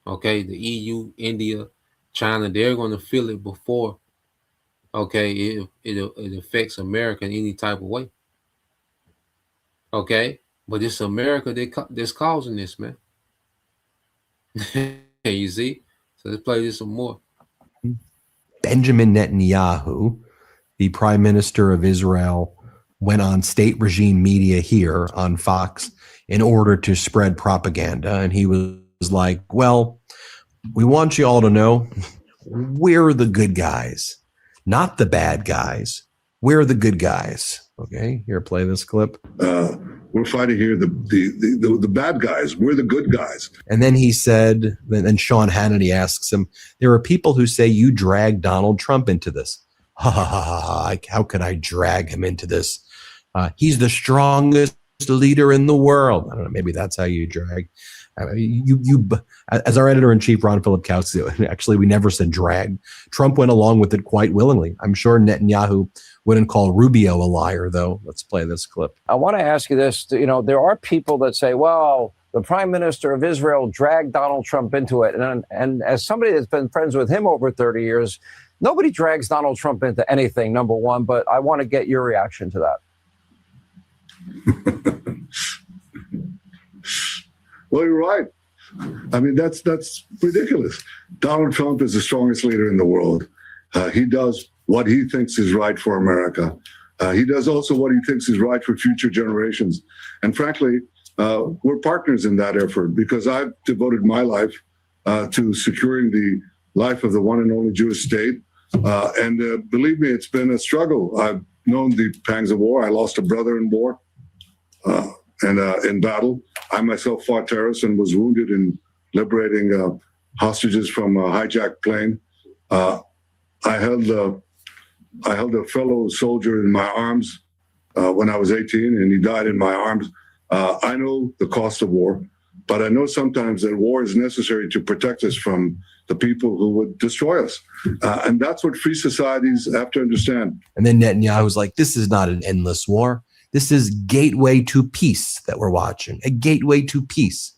Okay, the EU, India, China, they're going to feel it before. Okay, it affects America in any type of way. Okay, but it's America that's causing this, man. You see? So let's play this some more. Benjamin Netanyahu, the prime minister of Israel, went on state regime media here on Fox in order to spread propaganda. And he was like, well, we want you all to know we're the good guys, not the bad guys. We're the good guys. Okay, here, play this clip. We're fighting here the bad guys. We're the good guys. And then he said, then Sean Hannity asks him, there are people who say you dragged Donald Trump into this. Ha ha ha ha. How could I drag him into this? He's the strongest leader in the world. I don't know. Maybe that's how you drag. As our editor in chief, Ron Filipkowski, actually, we never said drag. Trump went along with it quite willingly. I'm sure Netanyahu wouldn't call Rubio a liar, though. Let's play this clip. I want to ask you this. You know, there are people that say, well, the prime minister of Israel dragged Donald Trump into it. And as somebody that's been friends with him over 30 years, nobody drags Donald Trump into anything, number one. But I want to get your reaction to that. Well, you're right. I mean, that's ridiculous. Donald Trump is the strongest leader in the world. He does what he thinks is right for America. He does also what he thinks is right for future generations. And frankly, we're partners in that effort because I've devoted my life to securing the life of the one and only Jewish state. And believe me, it's been a struggle. I've known the pangs of war. I lost a brother in war and in battle. I myself fought terrorists and was wounded in liberating hostages from a hijacked plane. I held a fellow soldier in my arms when I was 18, and he died in my arms. I know the cost of war, but I know sometimes that war is necessary to protect us from the people who would destroy us. And that's what free societies have to understand. And then Netanyahu's like, this is not an endless war. This is gateway to peace that we're watching, a gateway to peace.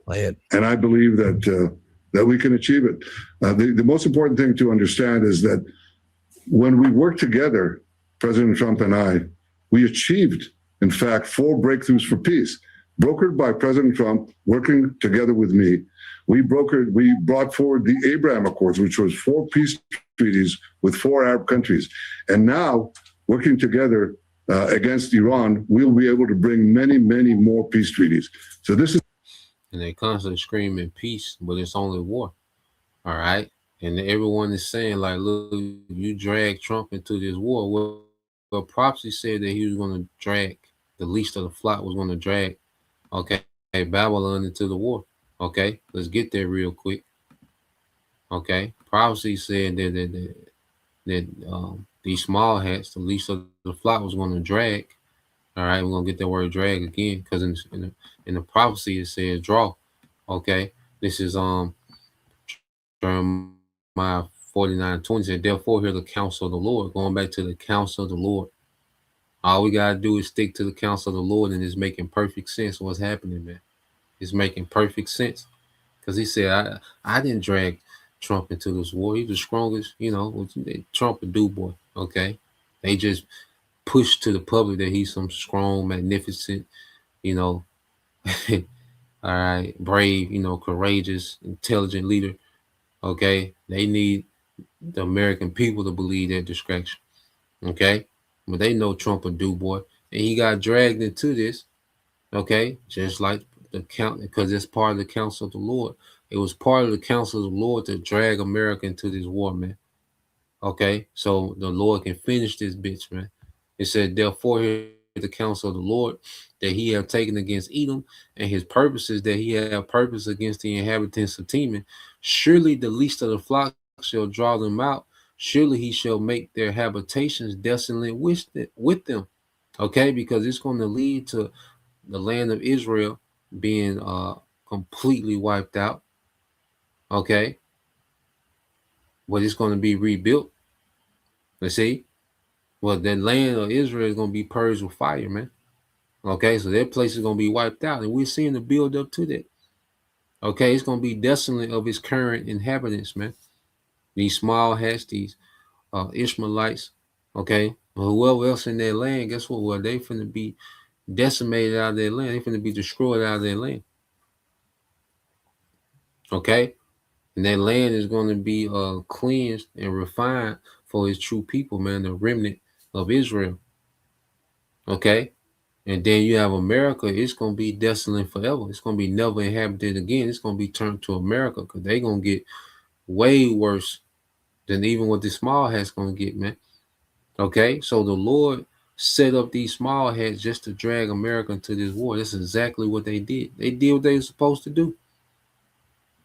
Play it. And I believe that we can achieve it. The most important thing to understand is that when we work together, President Trump and I, we achieved, in fact, 4 breakthroughs for peace, brokered by President Trump, working together with me. We brought forward the Abraham Accords, which was 4 peace treaties with 4 Arab countries. And now, working together against Iran, we'll be able to bring many, many more peace treaties. So this is. And they constantly screaming peace, but it's only war. All right. And everyone is saying, like, look, you drag Trump into this war. Well, prophecy said that he was going to drag, the least of the flock was going to drag, okay, Babylon into the war. Okay, let's get there real quick. Okay, prophecy said that these small hats, the least of the flock, was going to drag. All right, we're going to get that word drag again because in the prophecy it says draw. Okay, this is Jeremiah 49:20 said, therefore hear the counsel of the Lord. Going back to the counsel of the Lord. All we got to do is stick to the counsel of the Lord, and it's making perfect sense what's happening, man. It's making perfect sense. Because he said, I didn't drag Trump into this war. He was the strongest, Trump a do boy, okay? They just pushed to the public that he's some strong, magnificent, all right, brave, courageous, intelligent leader, okay? They need the American people to believe that distraction, okay? But they know Trump a do boy, and he got dragged into this, okay? Just like the count, because it's part of the counsel of the Lord. It was part of the counsel of the Lord to drag America into this war, man. Okay, so the Lord can finish this bitch, man. It said, therefore, hear the counsel of the Lord that he have taken against Edom, and his purposes that he have purpose against the inhabitants of Teman. Surely the least of the flock shall draw them out. Surely he shall make their habitations desolate with them. Okay, because it's going to lead to the land of Israel being completely wiped out. Okay, but it's going to be rebuilt. Let's see. Well, that land of Israel is going to be purged with fire, man. Okay, so that place is going to be wiped out, and we're seeing the build up to that. Okay, it's gonna be desolate of its current inhabitants, man. These small hats, these Ishmaelites, okay, or whoever else in their land. Guess what? Well, they finna be decimated out of their land. They finna be destroyed out of their land. Okay, and that land is going to be cleansed and refined for his true people, man, the remnant of Israel. Okay, and then you have America. It's going to be desolate forever. It's going to be never inhabited again. It's going to be turned to America because they're going to get way worse than even what the small hat's going to get, man. Okay, so the Lord set up these small hats just to drag America into this war. That's exactly what they did. They did what they were supposed to do.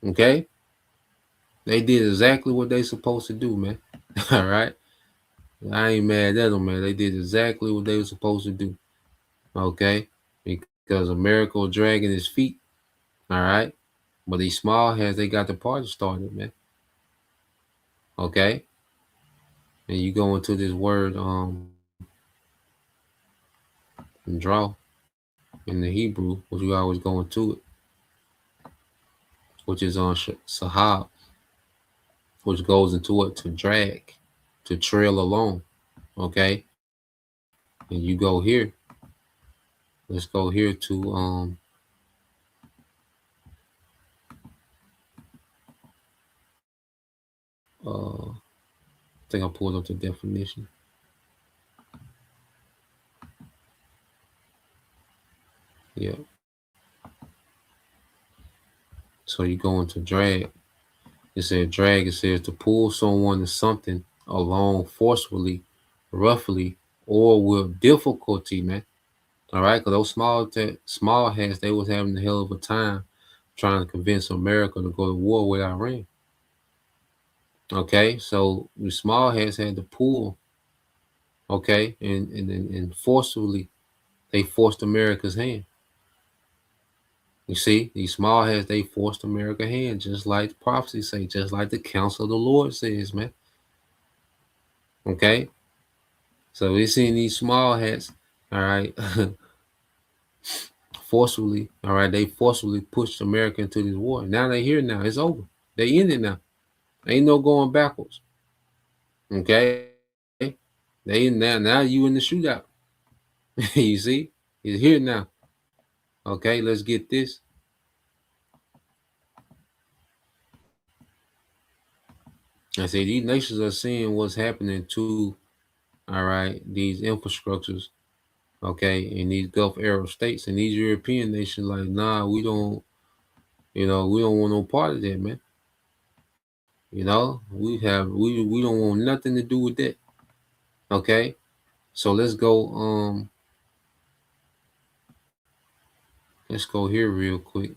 Okay, they did exactly what they supposed to do, man. All right, I ain't mad at them, man. They did exactly what they were supposed to do. Okay, because America was dragging his feet. All right, but these small hats, they got the party started, man. Okay, and you go into this word draw in the Hebrew, which you always go into it, which is on sahab, which goes into it to drag, to trail along. Okay, and you go here. Let's go here to I think I pulled up the definition. Yeah. So you go into drag. It said drag. It says to pull someone to something along forcefully, roughly, or with difficulty, man. All right, because those small hats, they was having a hell of a time trying to convince America to go to war with Iran. Okay, so the small hats had to pull. Okay, and forcefully, they forced America's hand. You see, these small hats, they forced America's hand, just like the prophecy say, just like the counsel of the Lord says, man. Okay, so we seeing these small hats, all right, forcefully, all right, they forcefully pushed America into this war. Now they here now, it's over. They ended now. Ain't no going backwards. Okay, they now you in the shootout. You see, it's here now. Okay, let's get this. I say these nations are seeing what's happening to, all right, these infrastructures, okay, in these Gulf Arab states and these European nations. Like, nah, we don't, we don't want no part of that, man. We don't want nothing to do with that. Okay, so let's go here real quick.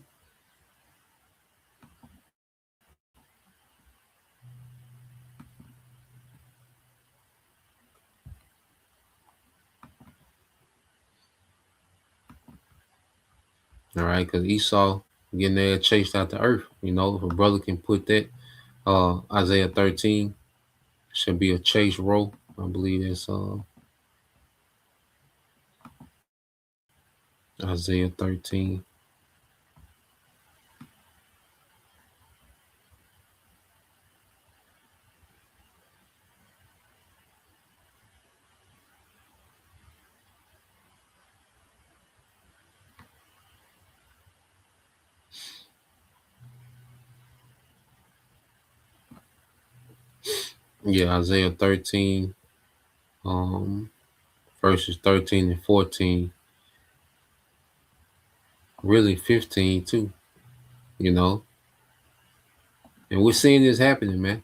All right, because Esau getting there chased out the earth. If a brother can put that, Isaiah 13 should be a chase row. I believe that's Isaiah 13. Yeah, Isaiah 13, verses 13 and 14. Really 15 too, you know. And we're seeing this happening, man.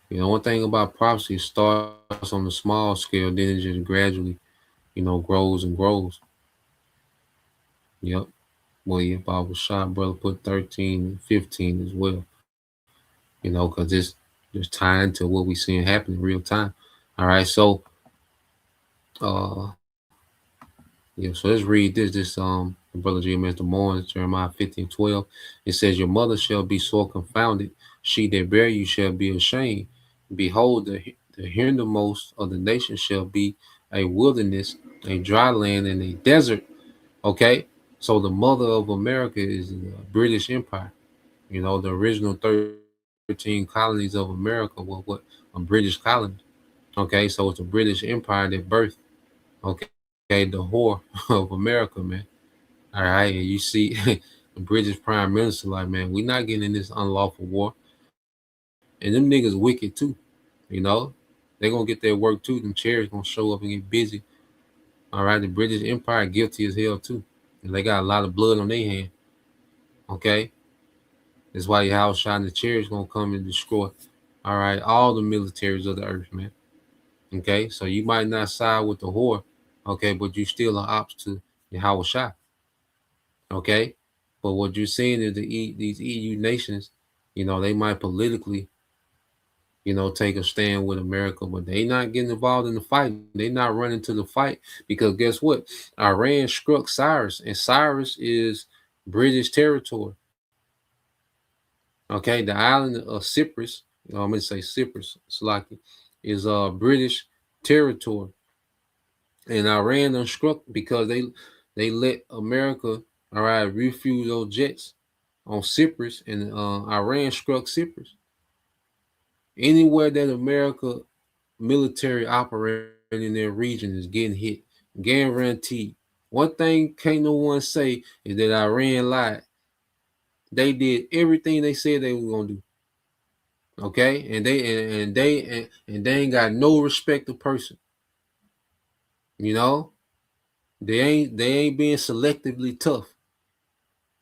One thing about prophecy starts on a small scale, then it just gradually, grows and grows. Yep. Well, yeah, Bob was shot, brother put 13 and 15 as well. Because it's tying to what we seeing happen in real time. All right, so yeah, so let's read this brother GMS the Morning, Jeremiah 15:12. It says, your mother shall be sore confounded, she that bare you shall be ashamed. Behold, the hindermost of the nation shall be a wilderness, a dry land, and a desert. Okay, so the mother of America is the British Empire. You know, the original 13 colonies of America were what? A British colony. Okay, so it's a British Empire that birthed, okay, the whore of America, man. All right, and you see the British Prime Minister like, man, we're not getting in this unlawful war. And them niggas wicked too, you know. They gonna get their work too. Them chairs gonna show up and get busy. All right, the British Empire guilty as hell too. And they got a lot of blood on their hand. Okay, that's why your house shot and the chairs gonna come and destroy. All right, all the militaries of the earth, man. Okay, so you might not side with the whore, okay, but you still are ops to Yahweh Shah. Okay, but what you're seeing is these EU nations, you know, they might politically, you know, take a stand with America, but they not getting involved in the fight. They not running to the fight because guess what? Iran struck Cyrus, and Cyrus is British territory. Okay, the island of Cyprus, you know, I'm gonna say Cyprus, Slaki, is British territory, and Iran done struck because they let America, all right, refuel those jets on Cyprus, and Iran struck Cyprus. Anywhere that America military operating in their region is getting hit, guaranteed. One thing can't no one say is that Iran lied. They did everything they said they were gonna do. Okay, and they ain't got no respect of person. You know, they ain't being selectively tough.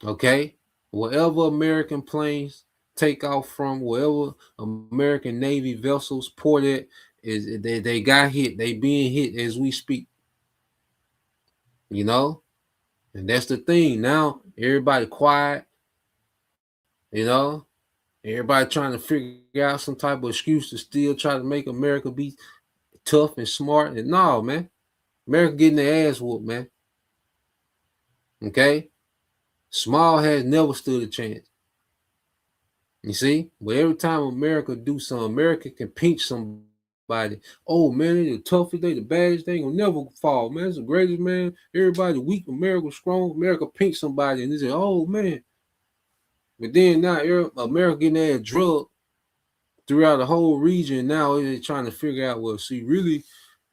Okay, wherever American planes take off from, wherever American Navy vessels port at, is they got hit. They being hit as we speak. You know, and that's the thing. Now everybody quiet. You know, everybody trying to figure out some type of excuse to still try to make America be tough and smart. And no, man, America getting their ass whooped, man. Okay, small has never stood a chance. You see, but every time America do something, America can pinch somebody. Oh man, they the toughest, they the baddest, they ain't gonna never fall, man. It's the greatest, man. Everybody weak, America strong. America pinch somebody, and they say, oh man. But then now America getting their drug throughout the whole region. Now they're trying to figure out, well, see, really,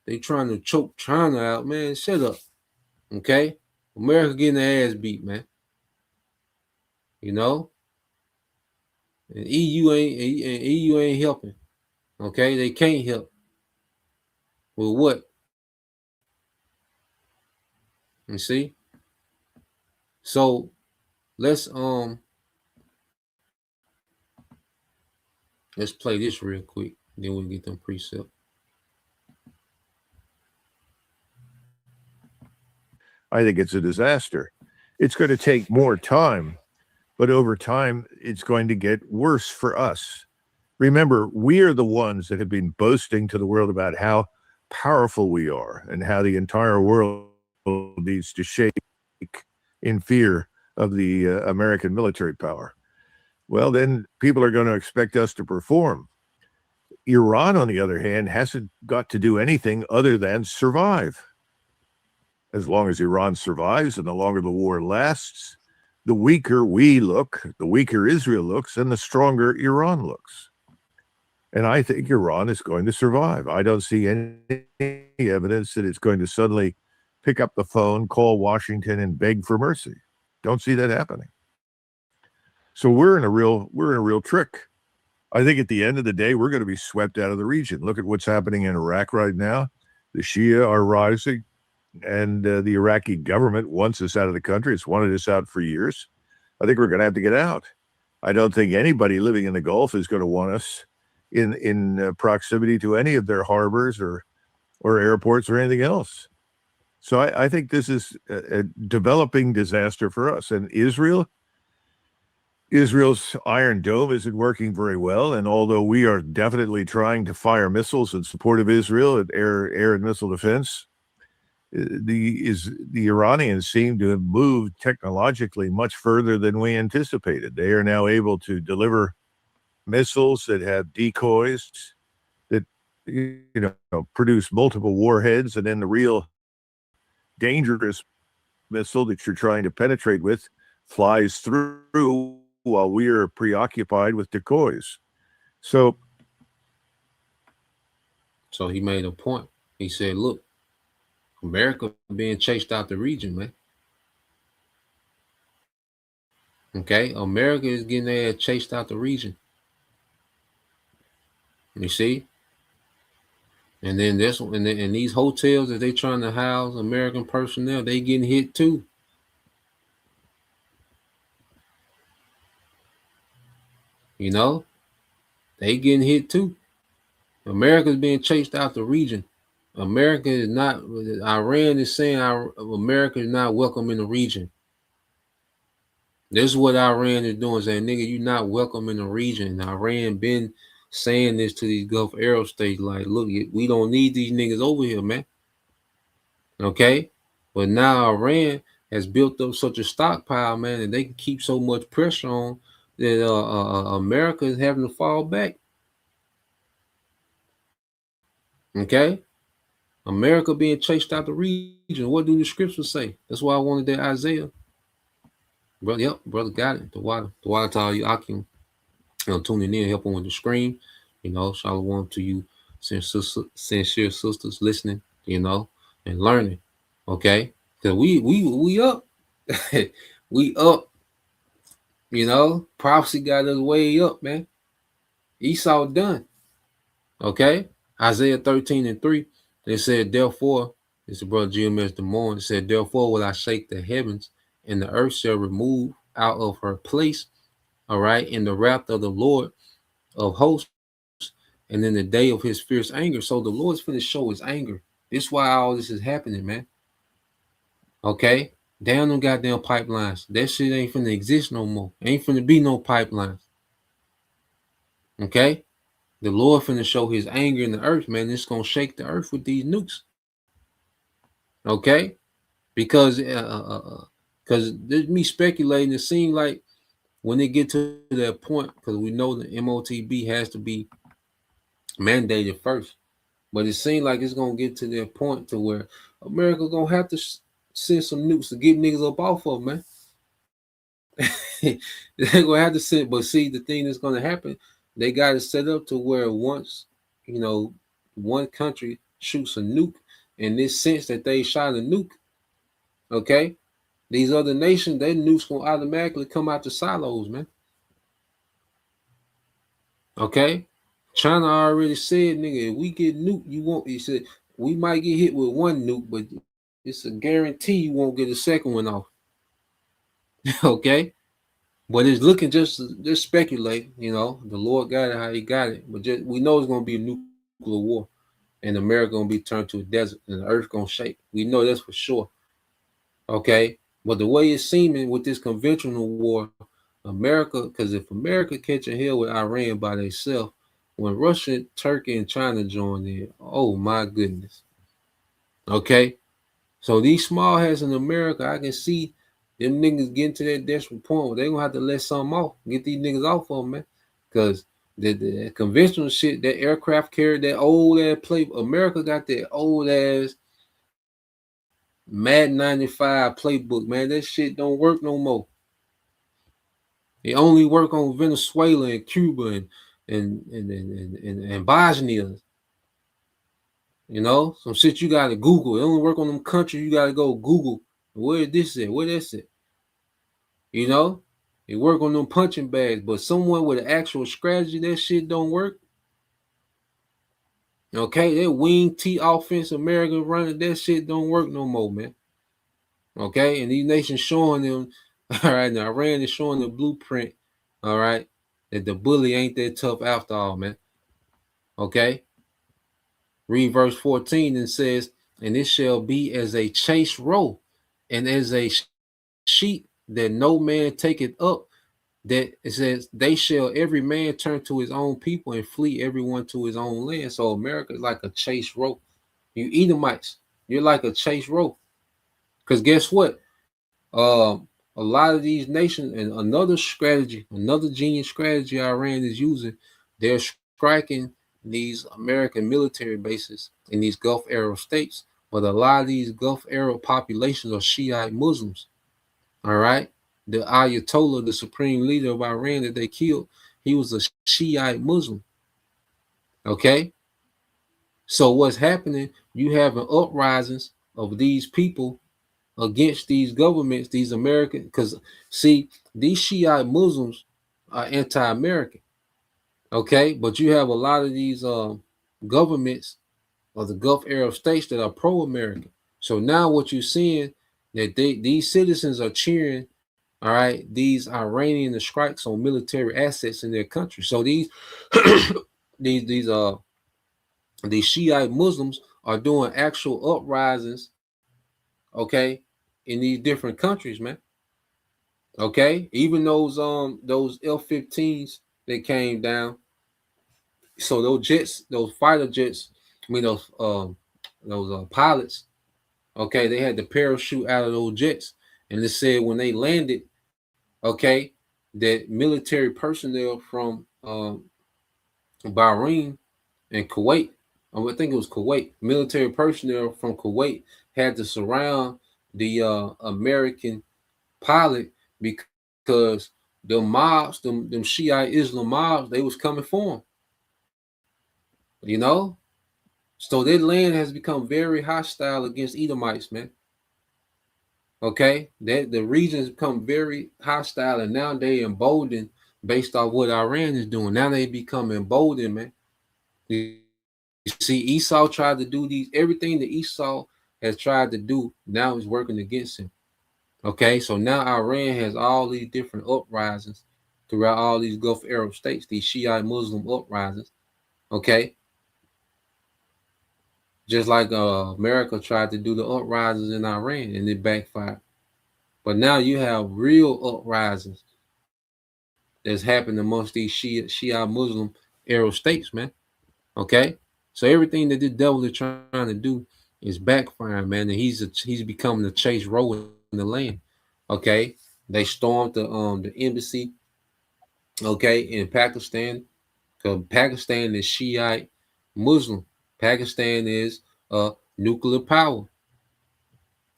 they trying to choke China out, man. Shut up, okay? America getting their ass beat, man. You know, and EU ain't helping. Okay, they can't help. Well, what? You see? So let's play this real quick. Then we'll get them precepts. I think it's a disaster. It's going to take more time, but over time, it's going to get worse for us. Remember, we are the ones that have been boasting to the world about how powerful we are and how the entire world needs to shake in fear of the American military power. Well, then people are going to expect us to perform. Iran, on the other hand, hasn't got to do anything other than survive. As long as Iran survives and the longer the war lasts, the weaker we look, the weaker Israel looks, and the stronger Iran looks. And I think Iran is going to survive. I don't see any evidence that it's going to suddenly pick up the phone, call Washington, and beg for mercy. Don't see that happening. So we're in a real trick. I think at the end of the day, we're going to be swept out of the region. Look at what's happening in Iraq right now. The Shia are rising, and the Iraqi government wants us out of the country. It's wanted us out for years. I think we're going to have to get out. I don't think anybody living in the Gulf is going to want us in proximity to any of their harbors or airports or anything else. So I think this is a developing disaster for us. And Israel's Iron Dome isn't working very well. And although we are definitely trying to fire missiles in support of Israel at air and missile defense, the Iranians seem to have moved technologically much further than we anticipated. They are now able to deliver missiles that have decoys that produce multiple warheads, and then the real dangerous missile that you're trying to penetrate with flies through while we are preoccupied with decoys. So he made a point. He said, look, America being chased out the region, man. Okay, America is getting their chased out the region. You see? And then this one, and these hotels that they trying to house American personnel, they getting hit too. You know, they getting hit too. America's being chased out the region. America is not. Iran is saying America is not welcome in the region. This is what Iran is doing, saying, nigga, you're not welcome in the region. And Iran been saying this to these Gulf Arab states, like, look, we don't need these niggas over here, man. Okay? But now Iran has built up such a stockpile, man, that they can keep so much pressure on that America is having to fall back. Okay? America being chased out the region. What do the scriptures say? That's why I wanted that Isaiah. Brother, yep, brother got it. The water to all you Akim, tuning in, helping with the screen. Shalom to you, sincere sisters listening, and learning. Okay? Because we up. We up. Prophecy got us way up, man. Esau done. Okay? Isaiah 13:3. They said, therefore, it's the brother GMS the morning. It said, therefore will I shake the heavens, and the earth shall remove out of her place. All right, in the wrath of the Lord of hosts, and in the day of his fierce anger. So the Lord's finna show his anger. This is why all this is happening, man. Okay? Down them goddamn pipelines. That shit ain't finna exist no more. Ain't finna be no pipelines. Okay? The Lord finna show his anger in the earth, man. It's gonna shake the earth with these nukes. Okay? Because there's me speculating, it seems like when they get to that point, because we know the MOTB has to be mandated first, but it seems like it's gonna get to that point to where America gonna have to send some nukes to get niggas up off of, man. They're gonna have to send, but see, the thing that's gonna happen, they got it set up to where once one country shoots a nuke, in this sense that they shot a nuke, okay, these other nations, their nukes gonna automatically come out the silos, man. Okay, China already said, nigga, if we get nuked, he said we might get hit with one nuke, but it's a guarantee you won't get a second one off. Okay, but it's looking just speculate. The Lord got it how he got it, but we know it's gonna be a nuclear war, and America gonna be turned to a desert, and the earth gonna shake. We know that's for sure. Okay, but the way it's seeming with this conventional war, America, because if America catching hell with Iran by themselves, when Russia, Turkey, and China join in, oh my goodness. Okay, so these small hats in America, I can see them niggas getting to that desperate point where they gonna have to let something off, get these niggas off of them, man. Because the conventional shit, that aircraft carrier, that old ass plate, America got that old ass Mad 95 playbook, man. That shit don't work no more. It only work on Venezuela and Cuba and Bosnia. Some shit you gotta Google. It only work on them countries. You gotta go Google where this at, where that's at. It work on them punching bags, but someone with an actual strategy, that shit don't work. Okay, that wing T offense America running, that shit don't work no more, man. Okay, and these nations showing them, all right, now Iran is showing the blueprint, all right, that the bully ain't that tough after all, man. Okay, read verse 14 and says, and it shall be as a chase roe, and as a sheep that no man taketh up, that it says they shall every man turn to his own people and flee everyone to his own land. So America is like a chase roe. You Edomites, you're like a chase roe. Because guess what? A lot of these nations, and another genius strategy Iran is using, they're striking these American military bases in these Gulf Arab states. But a lot of these Gulf Arab populations are Shiite Muslims. All right. the Ayatollah, the supreme leader of Iran that they killed, he was a Shiite Muslim. Okay, so what's happening? You having uprisings of these people against these governments, these American, because see, these Shiite Muslims are anti-American. Okay, but you have a lot of these governments of the Gulf Arab states that are pro-American. So now what you're seeing that these citizens are cheering, all right, these Iranian strikes on military assets in their country. So these these these Shiite Muslims are doing actual uprisings, okay, in these different countries, man. Okay, even those F-15s that came down. So those jets, those fighter jets, I mean those pilots, okay, they had to parachute out of those jets, and it said when they landed, okay, that military personnel from Bahrain and Kuwait, I think it was Kuwait, military personnel from Kuwait had to surround the American pilot because the mobs, them Shiite Islam mobs, they was coming for him. You know, so their land has become very hostile against Edomites, man. Okay, that the region has become very hostile, and now they emboldened based off what Iran is doing. Now they become emboldened, man. You see, Esau tried to do everything that Esau has tried to do. Now is working against him. Okay, so now Iran has all these different uprisings throughout all these Gulf Arab states, these Shiite Muslim uprisings. Okay, just like America tried to do the uprisings in Iran and it backfired. But now you have real uprisings that's happened amongst these Shia Muslim Arab states, man. Okay, so everything that the devil is trying to do is backfiring, man, and he's becoming the chase row in the land. Okay, they stormed the embassy, okay, in Pakistan, because Pakistan is Shiite Muslim. Pakistan is a nuclear power.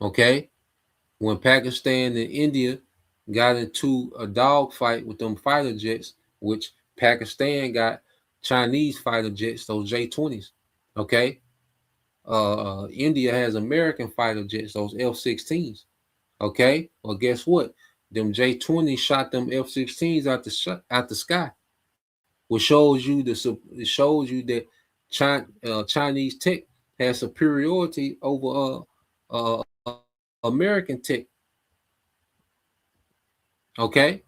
Okay, when Pakistan and India got into a dogfight with them fighter jets, which Pakistan got Chinese fighter jets, those J-20s. Okay, India has American fighter jets, those F-16s. Okay, well, guess what? Them J-20s shot them F-16s out the sky, which shows you that Chinese tech has superiority over American tech. Okay,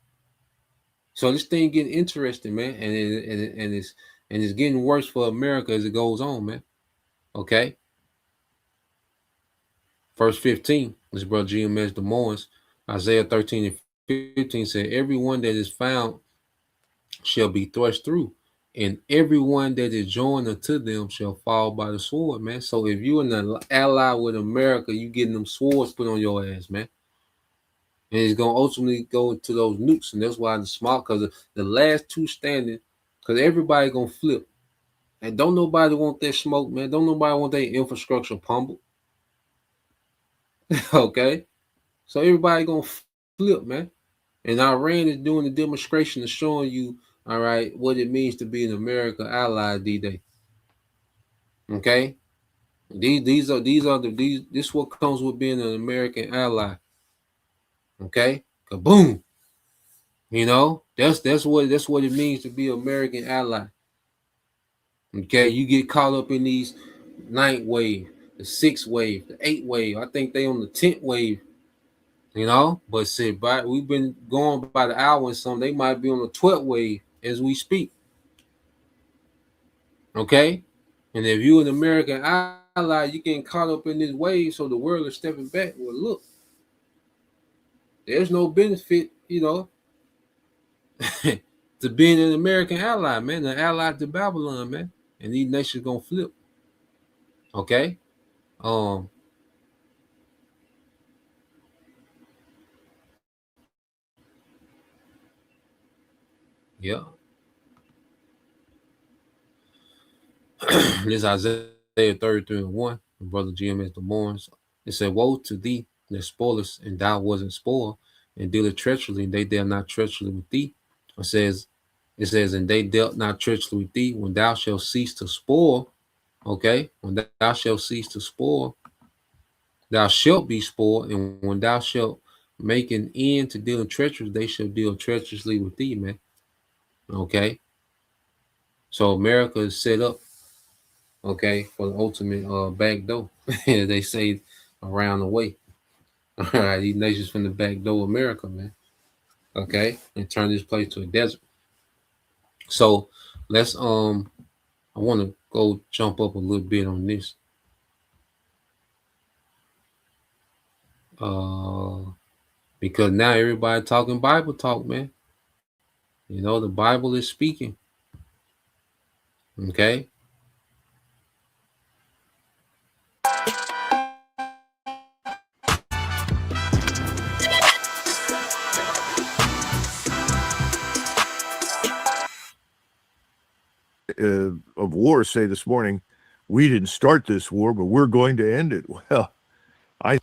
so this thing getting interesting, man, and it's getting worse for America as it goes on, man. Okay, verse 15, this brother GMS Des Moines, Isaiah 13 and 15 said, "Everyone that is found shall be thrust through, and everyone that is joined unto them shall fall by the sword," man. So if you're an ally with America, you getting them swords put on your ass, man. And it's gonna ultimately go to those nukes, and that's why the smart, because the last two standing, because everybody gonna flip, and don't nobody want that smoke, man. Don't nobody want their infrastructure pummeled. Okay, so everybody gonna flip, man. And Iran is doing the demonstration of showing you, all right, what it means to be an American ally D-Day. Okay, these this is what comes with being an American ally. Okay, kaboom. You know, that's what it means to be an American ally. Okay, you get caught up in these ninth wave, the sixth wave, the eighth wave. I think they on the 10th wave. You know, but said we've been going by the hour and some. They might be on the 12th wave as we speak. Okay, and if you're an American ally, you getting caught up in this wave, so the world is stepping back. Well, look, there's no benefit, you know, to being an American ally, man, an ally to Babylon, man, and these nations gonna flip. Okay, um, yeah, this Isaiah 33 and 1, brother GMS Des Moines. It said, "Woe to thee that spoilest, and thou wasn't spoiled, and dealeth treacherously, and they dealt not treacherously with thee. It says, and they dealt not treacherously with thee when thou shalt cease to spoil. Okay, when thou shalt cease to spoil, thou shalt be spoiled, and when thou shalt make an end to dealing treacherous, they shall deal treacherously with thee, man. Okay, so America is set up, okay, for the ultimate back door. They say around the way. All right, these nations from the back door, America, man. Okay, and turn this place to a desert. So let's I want to go jump up a little bit on this. Because now everybody talking Bible talk, man. You know, the Bible is speaking. Okay. Of war say this morning, we didn't start this war, but we're going to end it. Well, I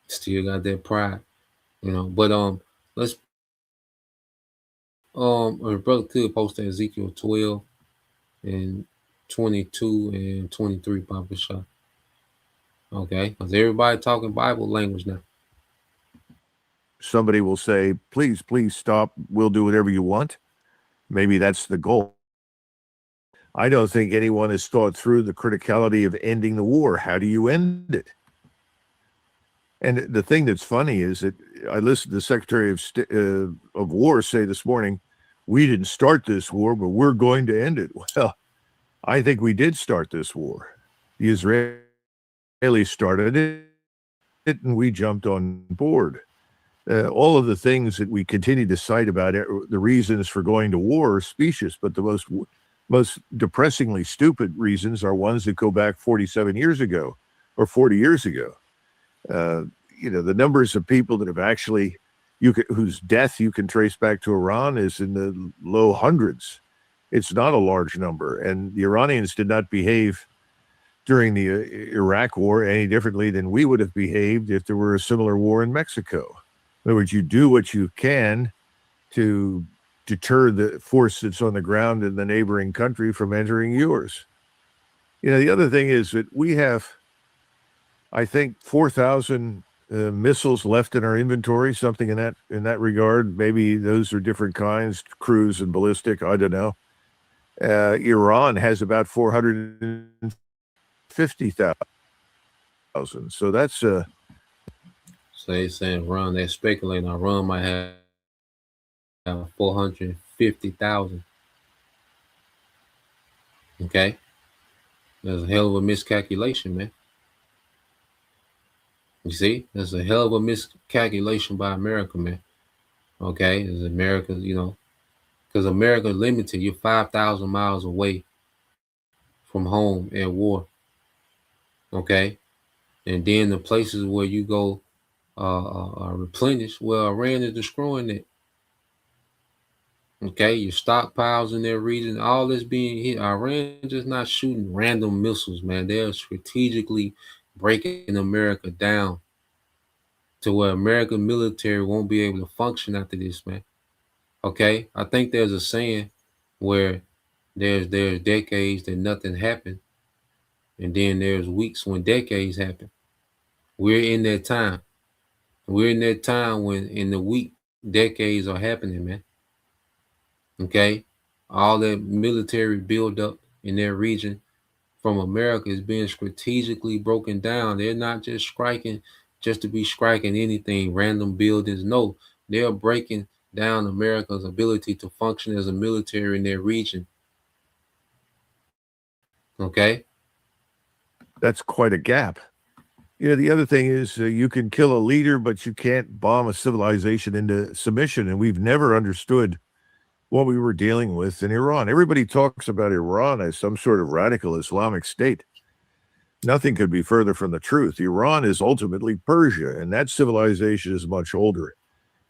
still got that pride, you know. But let's brother could post that Ezekiel 12 and 22 and 23 Papa Shah. Okay, because everybody talking Bible language now. Somebody will say, please stop. We'll do whatever you want. Maybe that's the goal. I don't think anyone has thought through the criticality of ending the war. How do you end it? And the thing that's funny is that I listened to the Secretary of War say this morning, we didn't start this war, but we're going to end it. Well, I think we did start this war. The Israelis started it, and we jumped on board. All of the things that we continue to cite about it, the reasons for going to war are specious, but the most depressingly stupid reasons are ones that go back 47 years ago or 40 years ago. The numbers of people that have actually, whose death you can trace back to Iran is in the low hundreds. It's not a large number. And the Iranians did not behave during the Iraq war any differently than we would have behaved if there were a similar war in Mexico. In other words, you do what you can to deter the force that's on the ground in the neighboring country from entering yours. The other thing is that we have, I think, 4,000 missiles left in our inventory, something in that regard. Maybe those are different kinds, cruise and ballistic, I don't know. Iran has about 450,000. So that's So they saying Iran, they're speculating Iran might have 450,000. Okay. That's a hell of a miscalculation, man. You see, that's a hell of a miscalculation by America, man. Okay, is America, because America is limited. You're 5,000 miles away from home at war. Okay, and then the places where you go replenish, well, Iran is destroying it. Okay, your stockpiles in their region, all this being hit. Iran just not shooting random missiles, man. They're strategically breaking America down to where American military won't be able to function after this, man. Okay, I think there's a saying where there's decades that nothing happened, and then there's weeks when decades happen. We're in that time. We're in that time when in the week decades are happening, man. Okay, all that military buildup in their region from America is being strategically broken down. They're not just striking just to be striking anything, random buildings. No, they're breaking down America's ability to function as a military in their region. Okay, that's quite a gap. The other thing is you can kill a leader, but you can't bomb a civilization into submission. And we've never understood what we were dealing with in Iran. Everybody talks about Iran as some sort of radical Islamic state. Nothing could be further from the truth. Iran is ultimately Persia, and that civilization is much older.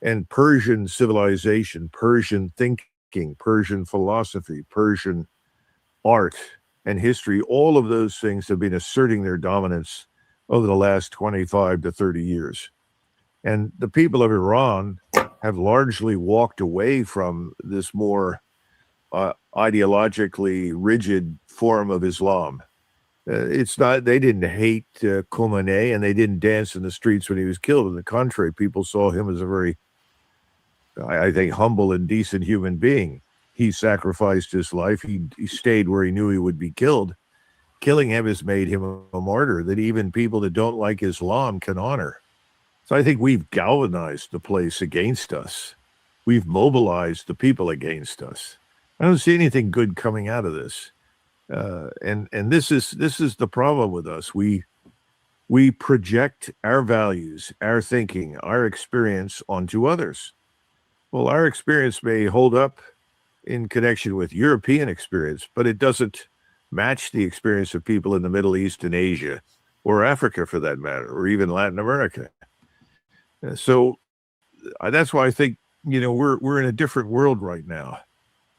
And Persian civilization, Persian thinking, Persian philosophy, Persian art and history, all of those things have been asserting their dominance over the last 25 to 30 years. And the people of Iran have largely walked away from this more ideologically rigid form of Islam. It's not, they didn't hate Khomeini, and they didn't dance in the streets when he was killed. On the contrary, people saw him as a very, I think, humble and decent human being. He sacrificed his life. He stayed where he knew he would be killed. Killing him has made him a martyr that even people that don't like Islam can honor. So I think we've galvanized the place against us. We've mobilized the people against us. I don't see anything good coming out of this. And this is the problem with us. We project our values, our thinking, our experience onto others. Well, our experience may hold up in connection with European experience, but it doesn't match the experience of people in the Middle East and Asia, or Africa for that matter, or even Latin America. So that's why I think, we're in a different world right now,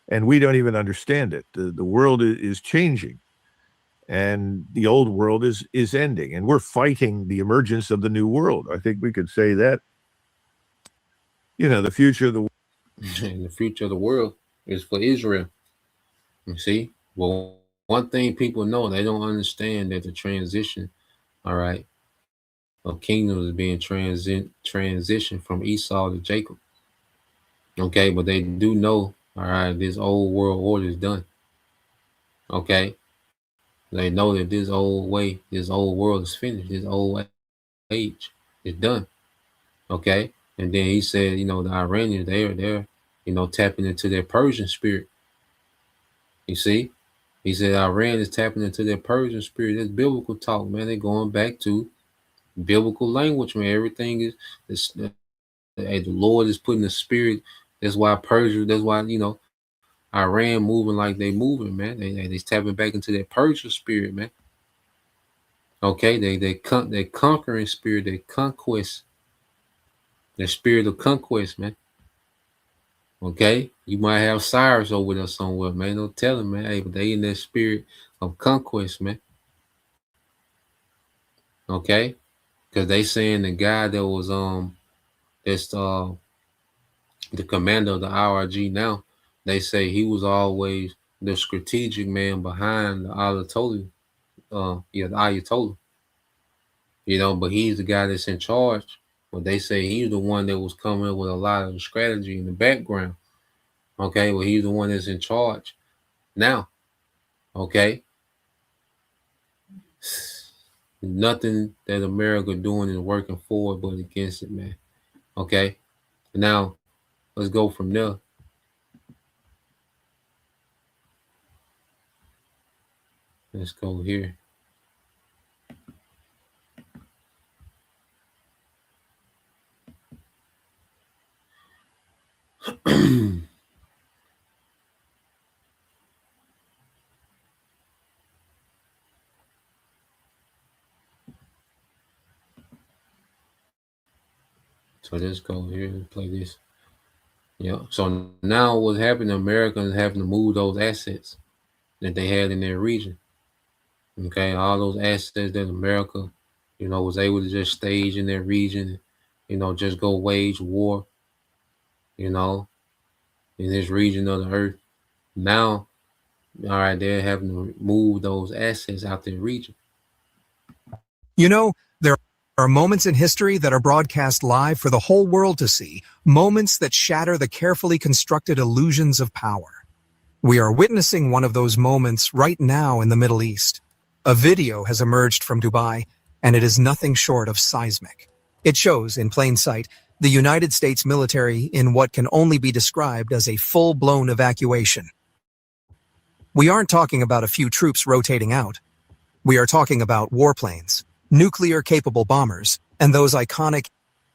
and we don't even understand it. The world is changing, and the old world is ending, and we're fighting the emergence of the new world. I think we could say that, the future of the And the future of the world is for Israel. You see? Well, one thing people know, they don't understand that the transition, all right, of kingdoms is being transitioned from Esau to Jacob. Okay, but they do know, all right, this old world order is done. Okay. They know that this old world is finished. This old age is done. Okay. And then he said, the Iranians, they're tapping into their Persian spirit. You see? He said Iran is tapping into their Persian spirit. That's biblical talk, man. They're going back to biblical language, man. Everything is the Lord is putting the spirit. That's why Iran moving like they moving, man. They tapping back into their Persian spirit, man. Okay, they conquering spirit, they conquest, their spirit of conquest, man. Okay, you might have Cyrus over there somewhere, man. Don't tell them, man. Hey, but they in that spirit of conquest, man. Okay, because they saying the guy that was that's the commander of the IRG now, they say he was always the strategic man behind the Ayatollah, the Ayatollah. But he's the guy that's in charge. But they say he's the one that was coming up with a lot of strategy in the background. Okay, well, he's the one that's in charge now. Okay. Nothing that America doing is working forward but against it, man. Okay. Now, let's go from there. Let's go here. So let's go here and play this. Yeah. So now what's happening, Americans having to move those assets that they had in their region. Okay, all those assets that America, was able to just stage in their region, just go wage war, in this region of the earth. Now, all right, they're having to move those assets out their region. There are moments in history that are broadcast live for the whole world to see, moments that shatter the carefully constructed illusions of power. We are witnessing one of those moments right now in the Middle East. A video has emerged from Dubai, and it is nothing short of seismic. It shows, in plain sight, the United States military in what can only be described as a full-blown evacuation. We aren't talking about a few troops rotating out. We are talking about warplanes, nuclear-capable bombers, and those iconic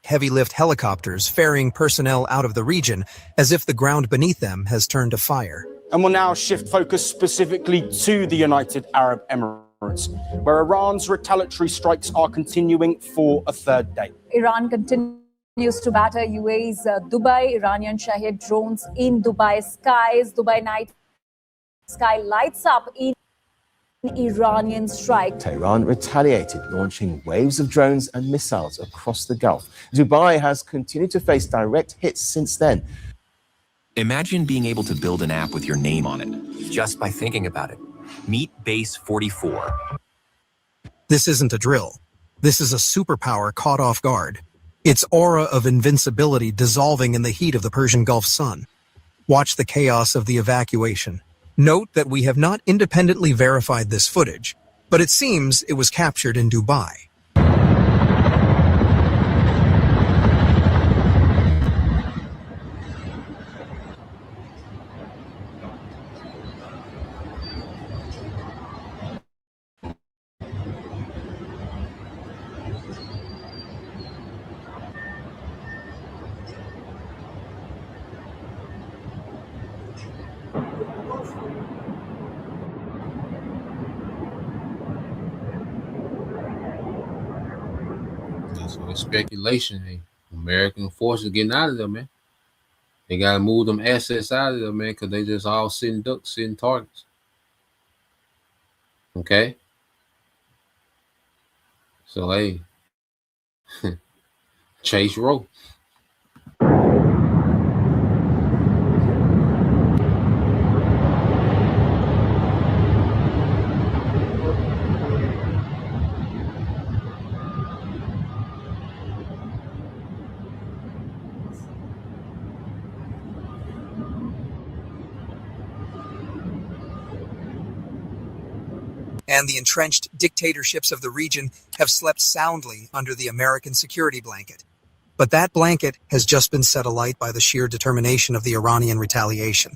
heavy-lift helicopters ferrying personnel out of the region as if the ground beneath them has turned to fire. And we'll now shift focus specifically to the United Arab Emirates, where Iran's retaliatory strikes are continuing for a third day. Iran continues to batter UAE's Dubai. Iranian Shahed drones in Dubai skies. Dubai night sky lights up in Iranian strike. Tehran retaliated, launching waves of drones and missiles across the Gulf. Dubai has continued to face direct hits since then. Imagine being able to build an app with your name on it, just by thinking about it. Meet Base 44. This isn't a drill. This is a superpower caught off guard. Its aura of invincibility dissolving in the heat of the Persian Gulf sun. Watch the chaos of the evacuation. Note that we have not independently verified this footage, but it seems it was captured in Dubai. That's what speculation. Hey, American forces getting out of there, man. They gotta move them assets out of there, man, because they just all sitting ducks, sitting targets. Okay. So hey, Chase Rowe. And the entrenched dictatorships of the region have slept soundly under the American security blanket. But that blanket has just been set alight by the sheer determination of the Iranian retaliation.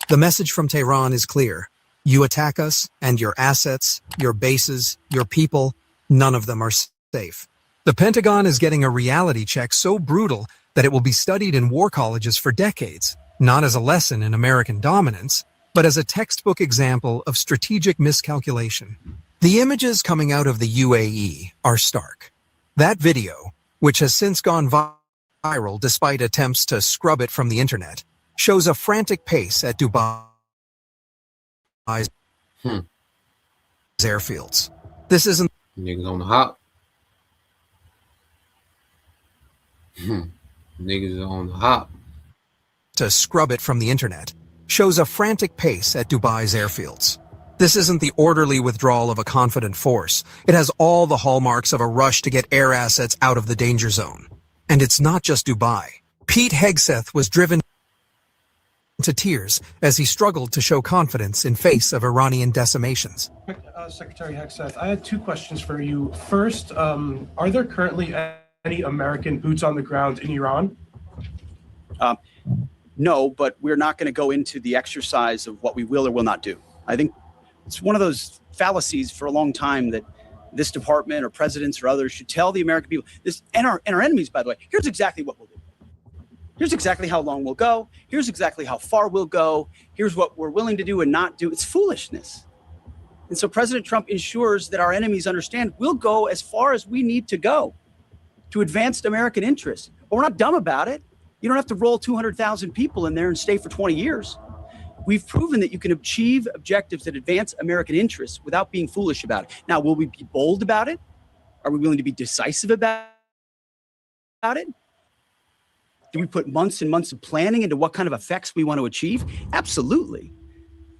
The message from Tehran is clear. You attack us, and your assets, your bases, your people, none of them are safe. The Pentagon is getting a reality check so brutal that it will be studied in war colleges for decades, not as a lesson in American dominance, but as a textbook example of strategic miscalculation. The images coming out of the UAE are stark. That video, which has since gone viral despite attempts to scrub it from the internet, shows a frantic pace at Dubai's airfields. This isn't Niggas on the hop. Niggas on the hop. To scrub it from the internet, shows a frantic pace at Dubai's airfields. This isn't the orderly withdrawal of a confident force. It has all the hallmarks of a rush to get air assets out of the danger zone. And it's not just Dubai. Pete Hegseth was driven to tears as he struggled to show confidence in face of Iranian decimations. Secretary Hegseth, I had two questions for you. First, are there currently any American boots on the ground in Iran? No, but we're not going to go into the exercise of what we will or will not do. I think it's one of those fallacies for a long time that this department or presidents or others should tell the American people this, and our enemies, by the way, here's exactly what we'll do. Here's exactly how long we'll go. Here's exactly how far we'll go. Here's what we're willing to do and not do. It's foolishness. And so President Trump ensures that our enemies understand we'll go as far as we need to go to advance American interests. But we're not dumb about it. You don't have to roll 200,000 people in there and stay for 20 years. We've proven that you can achieve objectives that advance American interests without being foolish about it. Now, will we be bold about it? Are we willing to be decisive about it? Do we put months and months of planning into what kind of effects we want to achieve? Absolutely.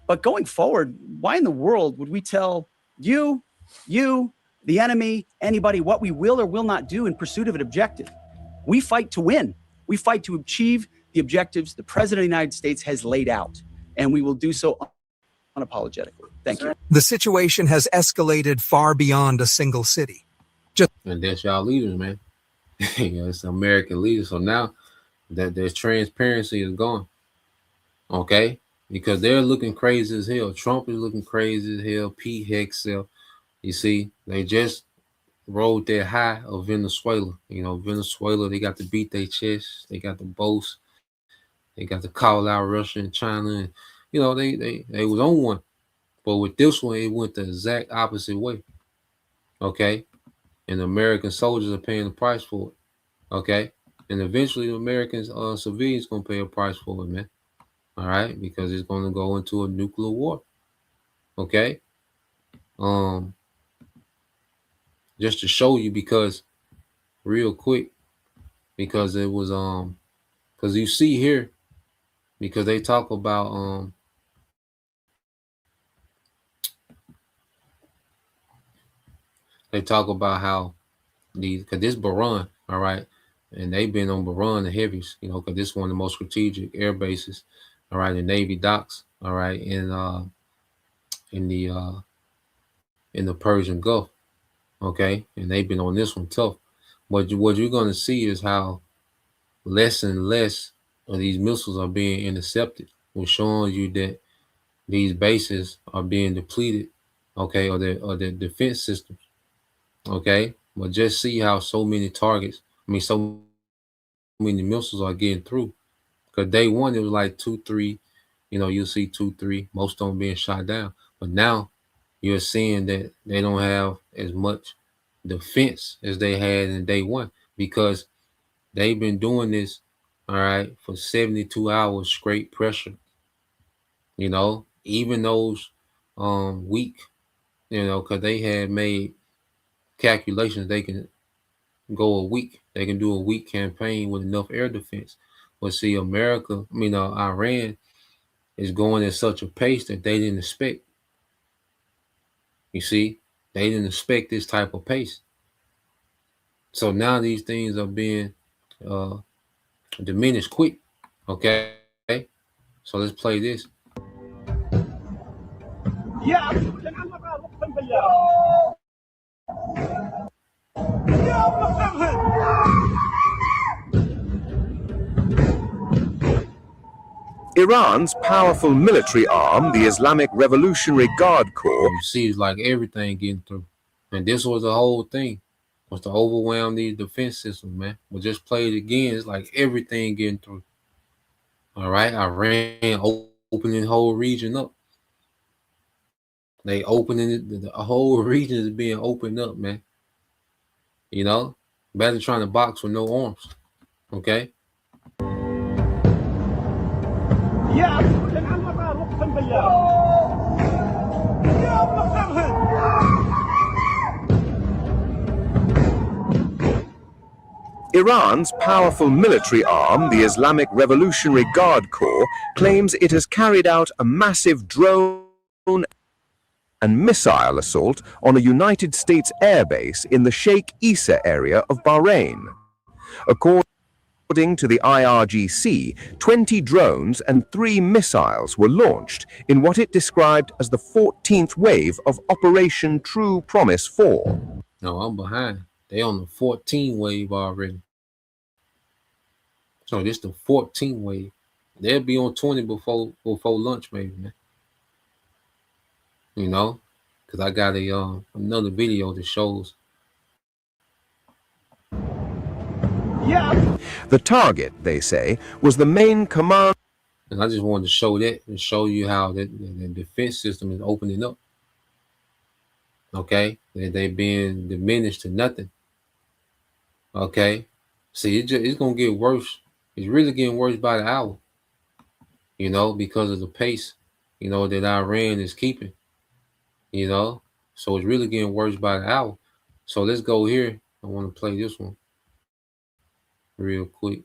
But going forward, why in the world would we tell you, the enemy, anybody, what we will or will not do in pursuit of an objective? We fight to win. We fight to achieve the objectives the President of the United States has laid out, and we will do so unapologetically. Thank you. The situation has escalated far beyond a single city. And that's y'all leaders, man. It's American leaders. So now that there's transparency is gone. Okay? Because they're looking crazy as hell. Trump is looking crazy as hell. Pete Hegseth. You see, they just rode that high of Venezuela. You know, Venezuela, they got to beat their chest. They got to boast. They got to call out Russia and China. And, you know, they was on one. But with this one, it went the exact opposite way. Okay? And the American soldiers are paying the price for it. Okay? And eventually the American civilians going to pay a price for it, man. All right? Because it's going to go into a nuclear war. Okay? just to show you, because real quick, because it was because you see here, because they talk about how these, because this Bahrain, all right, and they've been on Bahrain the heaviest, you know, because this is one of the most strategic air bases, all right, and Navy docks, all right, in the in the Persian Gulf, okay, and they've been on this one tough. But what you're going to see is how less and less of these missiles are being intercepted, which showing you that these bases are being depleted, okay, or their defense systems, okay. But just see how so many targets, I mean, so many missiles are getting through. Because day one, it was like 2, 3, you know, you'll see 2, 3, most of them being shot down. But now you're seeing that they don't have as much defense as they had in day one, because they've been doing this, all right, for 72 hours straight pressure. You know, even those weak, you know, because they had made calculations, they can go a week. They can do a week campaign with enough air defense. But see, Iran is going at such a pace that they didn't expect. You see, they didn't expect this type of pace. So now these things are being diminished quick. Okay, so let's play this. Iran's powerful military arm, the Islamic Revolutionary Guard Corps. You see, it's like everything getting through. And this was the whole thing, was to overwhelm these defense systems, man. But just play it again, it's like everything getting through. All right, Iran opening the whole region up. They opening it, the whole region is being opened up, man. You know, better trying to box with no arms. Okay. Iran's powerful military arm, the Islamic Revolutionary Guard Corps, claims it has carried out a massive drone and missile assault on a United States airbase in the Sheikh Issa area of Bahrain. According to the IRGC, 20 drones and 3 missiles were launched in what it described as the 14th wave of Operation True Promise 4. No, I'm behind. They on the 14 wave already. So this the 14 wave. They'll be on 20 before lunch, maybe, man. You know, because I got a another video that shows. The target, they say, was the main command. And I just wanted to show that and show you how the defense system is opening up. Okay, they being diminished to nothing. Okay, see, it's gonna get worse. It's really getting worse by the hour. You know, because of the pace, you know, that Iran is keeping. You know, so it's really getting worse by the hour. So let's go here. I want to play this one real quick.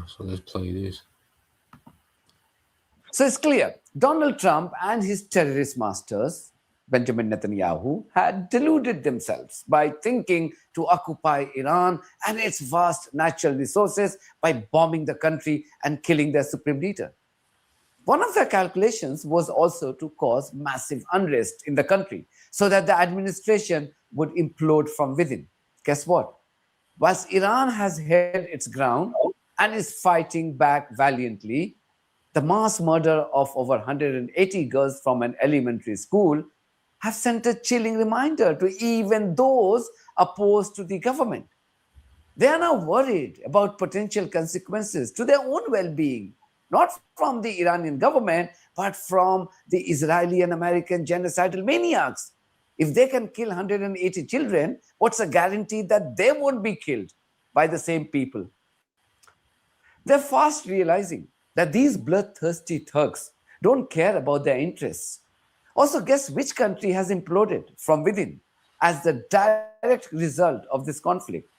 So let's play this. So it's clear, Donald Trump and his terrorist masters, Benjamin Netanyahu, had deluded themselves by thinking to occupy Iran and its vast natural resources by bombing the country and killing their supreme leader. One of their calculations was also to cause massive unrest in the country so that the administration would implode from within. Guess what? Whilst Iran has held its ground and is fighting back valiantly, the mass murder of over 180 girls from an elementary school have sent a chilling reminder to even those opposed to the government. They are now worried about potential consequences to their own well-being, not from the Iranian government, but from the Israeli and American genocidal maniacs. If they can kill 180 children, what's a guarantee that they won't be killed by the same people? They're fast realizing that these bloodthirsty thugs don't care about their interests. Also, guess which country has imploded from within as the direct result of this conflict?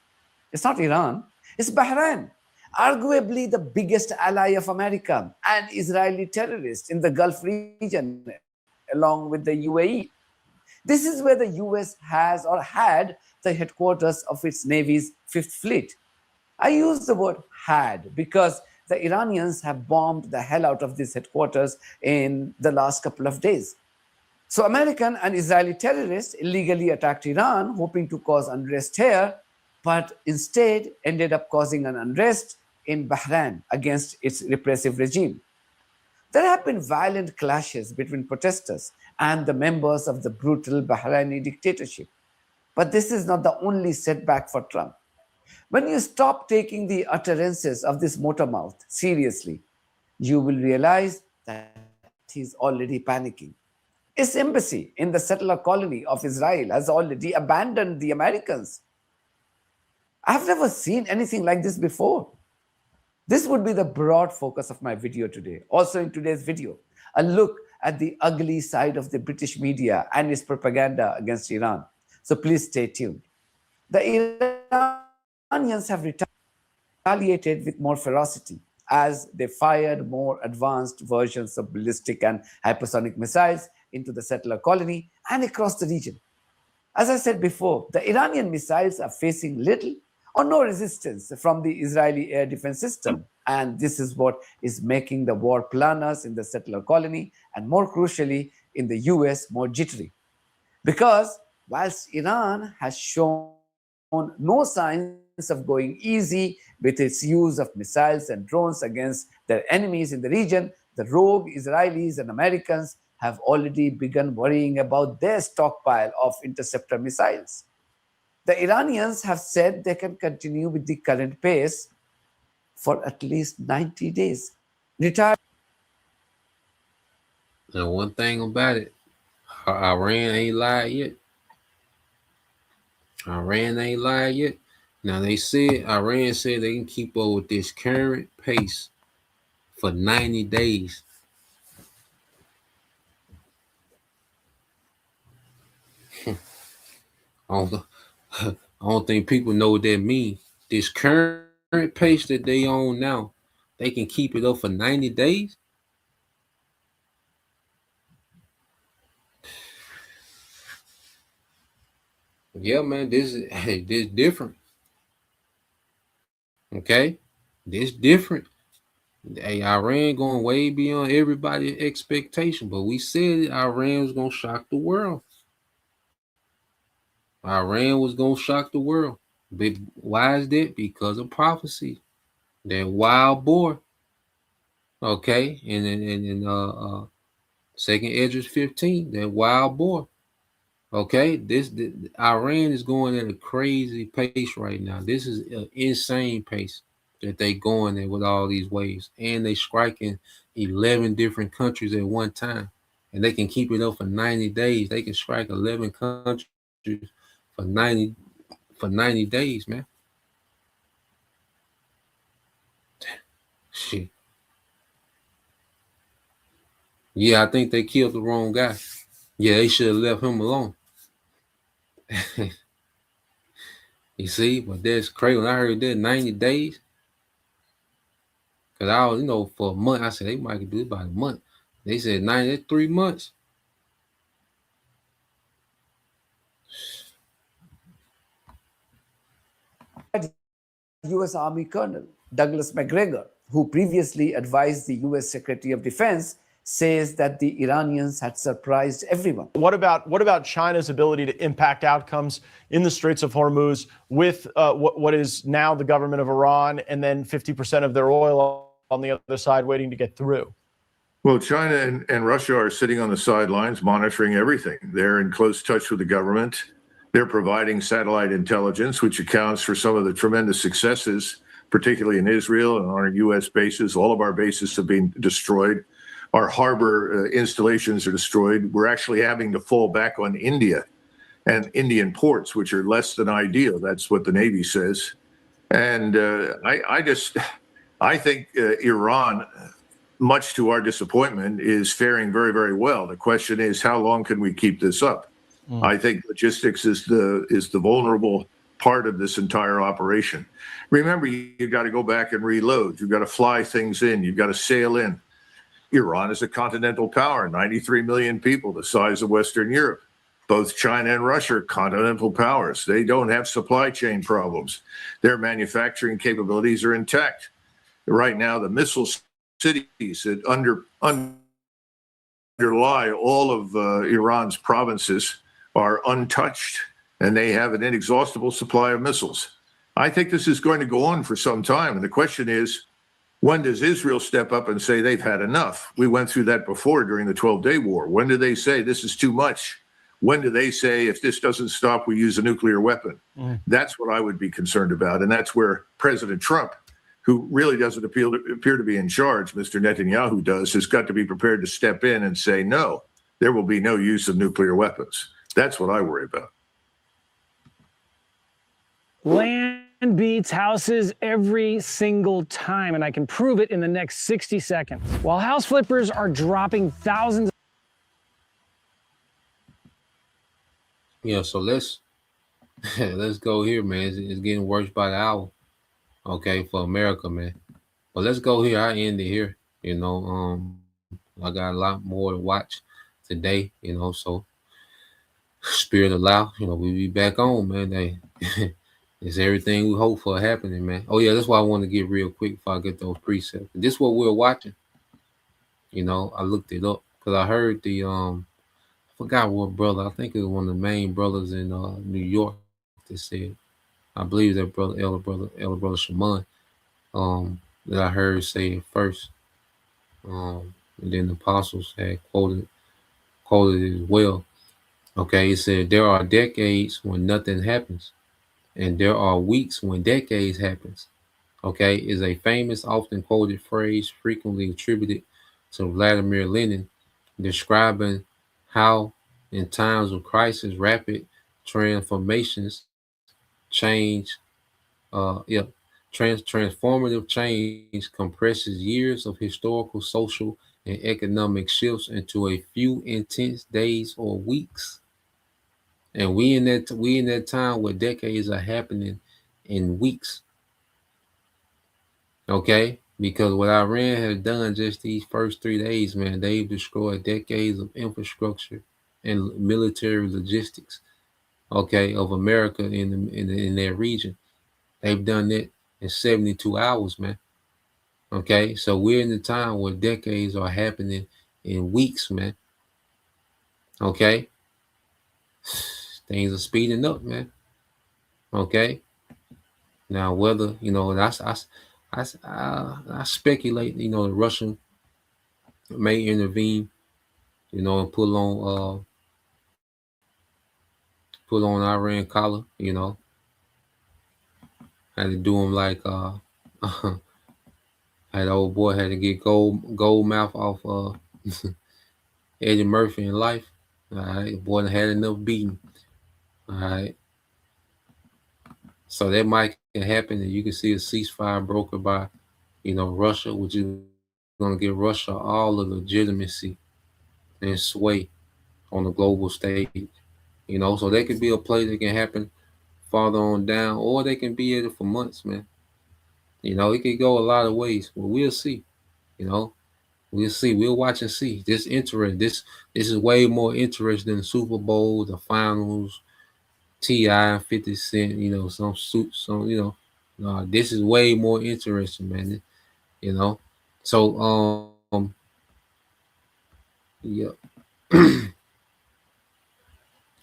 It's not Iran, it's Bahrain, arguably the biggest ally of America and Israeli terrorists in the Gulf region, along with the UAE. This is where the US has or had the headquarters of its Navy's Fifth Fleet. I use the word had because the Iranians have bombed the hell out of this headquarters in the last couple of days. So American and Israeli terrorists illegally attacked Iran, hoping to cause unrest here, but instead ended up causing an unrest in Bahrain against its repressive regime. There have been violent clashes between protesters and the members of the brutal Bahraini dictatorship. But this is not the only setback for Trump. When you stop taking the utterances of this motormouth seriously, you will realize that he's already panicking. His embassy in the settler colony of Israel has already abandoned the Americans. I've never seen anything like this before. This would be the broad focus of my video today. Also in today's video, a look at the ugly side of the British media and its propaganda against Iran. So please stay tuned. The Iranians have retaliated with more ferocity as they fired more advanced versions of ballistic and hypersonic missiles into the settler colony and across the region. As I said before, the Iranian missiles are facing little or no resistance from the Israeli air defense system. And this is what is making the war planners in the settler colony and more crucially in the US more jittery. Because whilst Iran has shown no signs of going easy with its use of missiles and drones against their enemies in the region, the rogue Israelis and Americans have already begun worrying about their stockpile of interceptor missiles. The Iranians have said they can continue with the current pace for at least 90 days. Now, one thing about it, Iran ain't lied yet. Iran ain't lied yet. Now, Iran said they can keep up with this current pace for 90 days. I don't think people know what that means. This current pace that they on now, they can keep it up for 90 days? Yeah, man, this different. Okay? This different. Hey, Iran going way beyond everybody's expectation, but we said Iran was going to shock the world. Iran was going to shock the world. But why is that? Because of prophecy. That wild boar. Okay? And in Second Esdras 15, that wild boar. Okay? Iran is going at a crazy pace right now. This is an insane pace that they going at with all these waves. And they striking 11 different countries at one time. And they can keep it up for 90 days. They can strike 11 countries for 90 days, man. Shit. Yeah, I think they killed the wrong guy. Yeah, they should have left him alone. You see, but that's crazy. When I heard that 90 days, because I was, for a month, I said they might do it by a month. They said 90, that's 3 months. US Army Colonel Douglas McGregor, who previously advised the US Secretary of Defense, says that the Iranians had surprised everyone. What about China's ability to impact outcomes in the Straits of Hormuz with what is now the government of Iran and then 50% of their oil on the other side waiting to get through? Well, China and Russia are sitting on the sidelines monitoring everything. They're in close touch with the government. They're providing satellite intelligence, which accounts for some of the tremendous successes, particularly in Israel and on our U.S. bases. All of our bases have been destroyed. Our harbor installations are destroyed. We're actually having to fall back on India and Indian ports, which are less than ideal. That's what the Navy says. And I think Iran, much to our disappointment, is faring very, very well. The question is, how long can we keep this up? I think logistics is the vulnerable part of this entire operation. Remember, you've got to go back and reload. You've got to fly things in. You've got to sail in. Iran is a continental power, 93 million people, the size of Western Europe. Both China and Russia are continental powers. They don't have supply chain problems. Their manufacturing capabilities are intact. Right now, the missile cities that underlie all of Iran's provinces are untouched, and they have an inexhaustible supply of missiles. I think this is going to go on for some time. And the question is, when does Israel step up and say they've had enough? We went through that before during the 12-day war. When do they say this is too much? When do they say if this doesn't stop, we use a nuclear weapon? That's what I would be concerned about. And that's where President Trump, who really doesn't appear to be in charge, Mr. Netanyahu does, has got to be prepared to step in and say, no, there will be no use of nuclear weapons. That's what I worry about. Land beats houses every single time, and I can prove it in the next 60 seconds. While house flippers are dropping thousands. Yeah, so let's go here, man. It's getting worse by the hour. Okay, for America, man. But let's go here. I end it here. You know, I got a lot more to watch today, you know, so spirit allow, you know, we be back on, man. It's everything we hope for happening, man. Oh yeah, that's why I want to get real quick before I get those precepts. This is what we're watching. You know, I looked it up because I heard the I forgot what brother. I think it was one of the main brothers in New York that said, I believe that elder brother Shaman, that I heard say it first. And then the apostles had quoted it as well. Okay, it said there are decades when nothing happens, and there are weeks when decades happens. Okay, is a famous, often quoted phrase frequently attributed to Vladimir Lenin, describing how in times of crisis, rapid transformations change, transformative change compresses years of historical, social, and economic shifts into a few intense days or weeks. And we in that time where decades are happening in weeks. Okay? Because what Iran has done just these first 3 days, man, they've destroyed decades of infrastructure and military logistics, okay, of America in their region. They've done it in 72 hours, man. Okay, so we're in the time where decades are happening in weeks, man. Okay, things are speeding up, man. Okay, now whether you know, I speculate, you know, the Russian may intervene, you know, and put on Iran collar, you know, had to do him like had the old boy had to get gold mouth off Eddie Murphy in life. All right, the boy had enough beating. All right, so that might can happen, and you can see a ceasefire brokered by, you know, Russia, which is going to give Russia all the legitimacy and sway on the global stage. You know, so that could be a play that can happen farther on down, or they can be at it for months, man. You know, it could go a lot of ways, but we'll see. You know, we'll see. We'll watch and see. This is way more interesting than the Super Bowl, the finals, T.I., 50 Cent. You know, some. You know, this is way more interesting, man. You know, so yeah.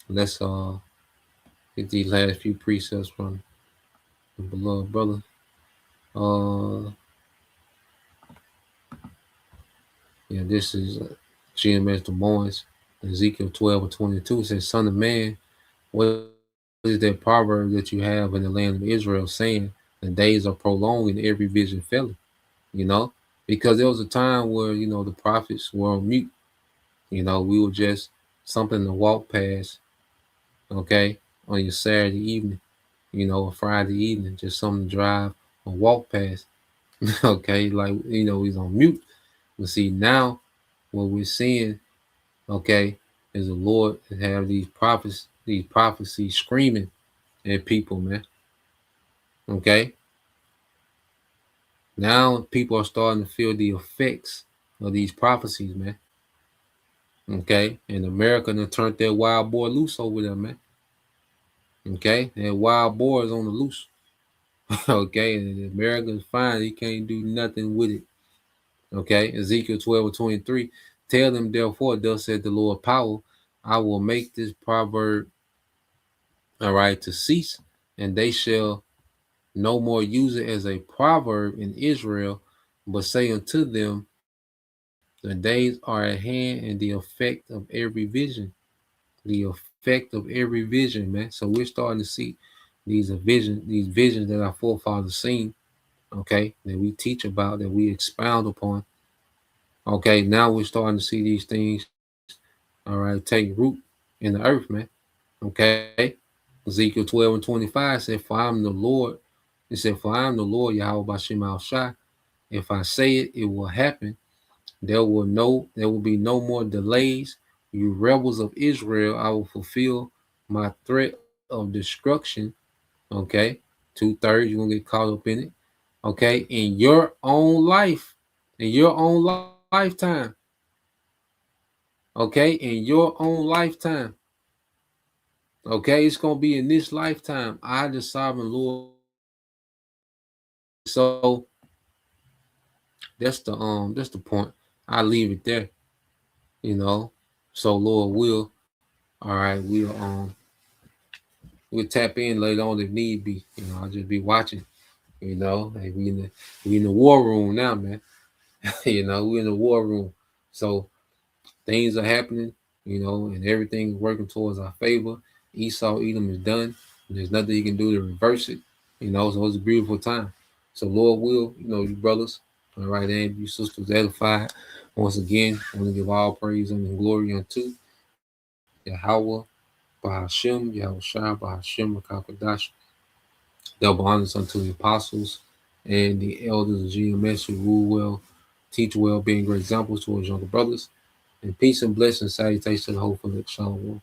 Let's get these last few precepts from the beloved brother. Yeah, this is GMS Des Moines, Ezekiel 12:22. It says, Son of man, what is that proverb that you have in the land of Israel saying, the days are prolonged and every vision failing? You know, because there was a time where, you know, the prophets were on mute. You know, we were just something to walk past okay, on your Saturday evening, or Friday evening, just something to drive or walk past. Okay, like he's on mute. But see now, what we're seeing, okay, is the Lord have these prophecies screaming at people, man. Okay, now people are starting to feel the effects of these prophecies, man. Okay, and America done turned that wild boy loose over there, man. Okay, that wild boy is on the loose. Okay, and America's fine; he can't do nothing with it. Okay, Ezekiel 12:23. Tell them therefore, thus said the Lord power, I will make this proverb, all right, to cease, and they shall no more use it as a proverb in Israel, but say unto them, the days are at hand and the effect of every vision. The effect of every vision, man. So we're starting to see these visions that our forefathers seen, okay, that we teach about, that we expound upon. Okay, now we're starting to see these things, all right, take root in the earth, man. Okay. Ezekiel 12:25 said, For I am the Lord. It said, For I am the Lord, Yahweh Bashem Al Shai. If I say it, it will happen. There will be no more delays. You rebels of Israel, I will fulfill my threat of destruction. Okay. 2/3, you're gonna get caught up in it. Okay, in your own life, in your own lifetime. Okay, in your own lifetime. Okay, it's gonna be in this lifetime. I, the sovereign Lord. So that's the point. I leave it there. So Lord will. All right, we'll tap in later on if need be. I'll just be watching. Like we in the war room now, man. We're in the war room. So things are happening, and everything is working towards our favor. Esau, Edom is done. And there's nothing you can do to reverse it. So it's a beautiful time. So Lord will, you brothers, all right, and you sisters edified. Once again, I want to give all praise and glory unto Yahweh, Bahashem, Yahweh Shai, Bahashem, Rakakadash. Double honors unto the apostles and the elders of GMS who rule well, teach well, being great examples towards younger brothers. And peace and blessings, salutations to the whole for the Shalom.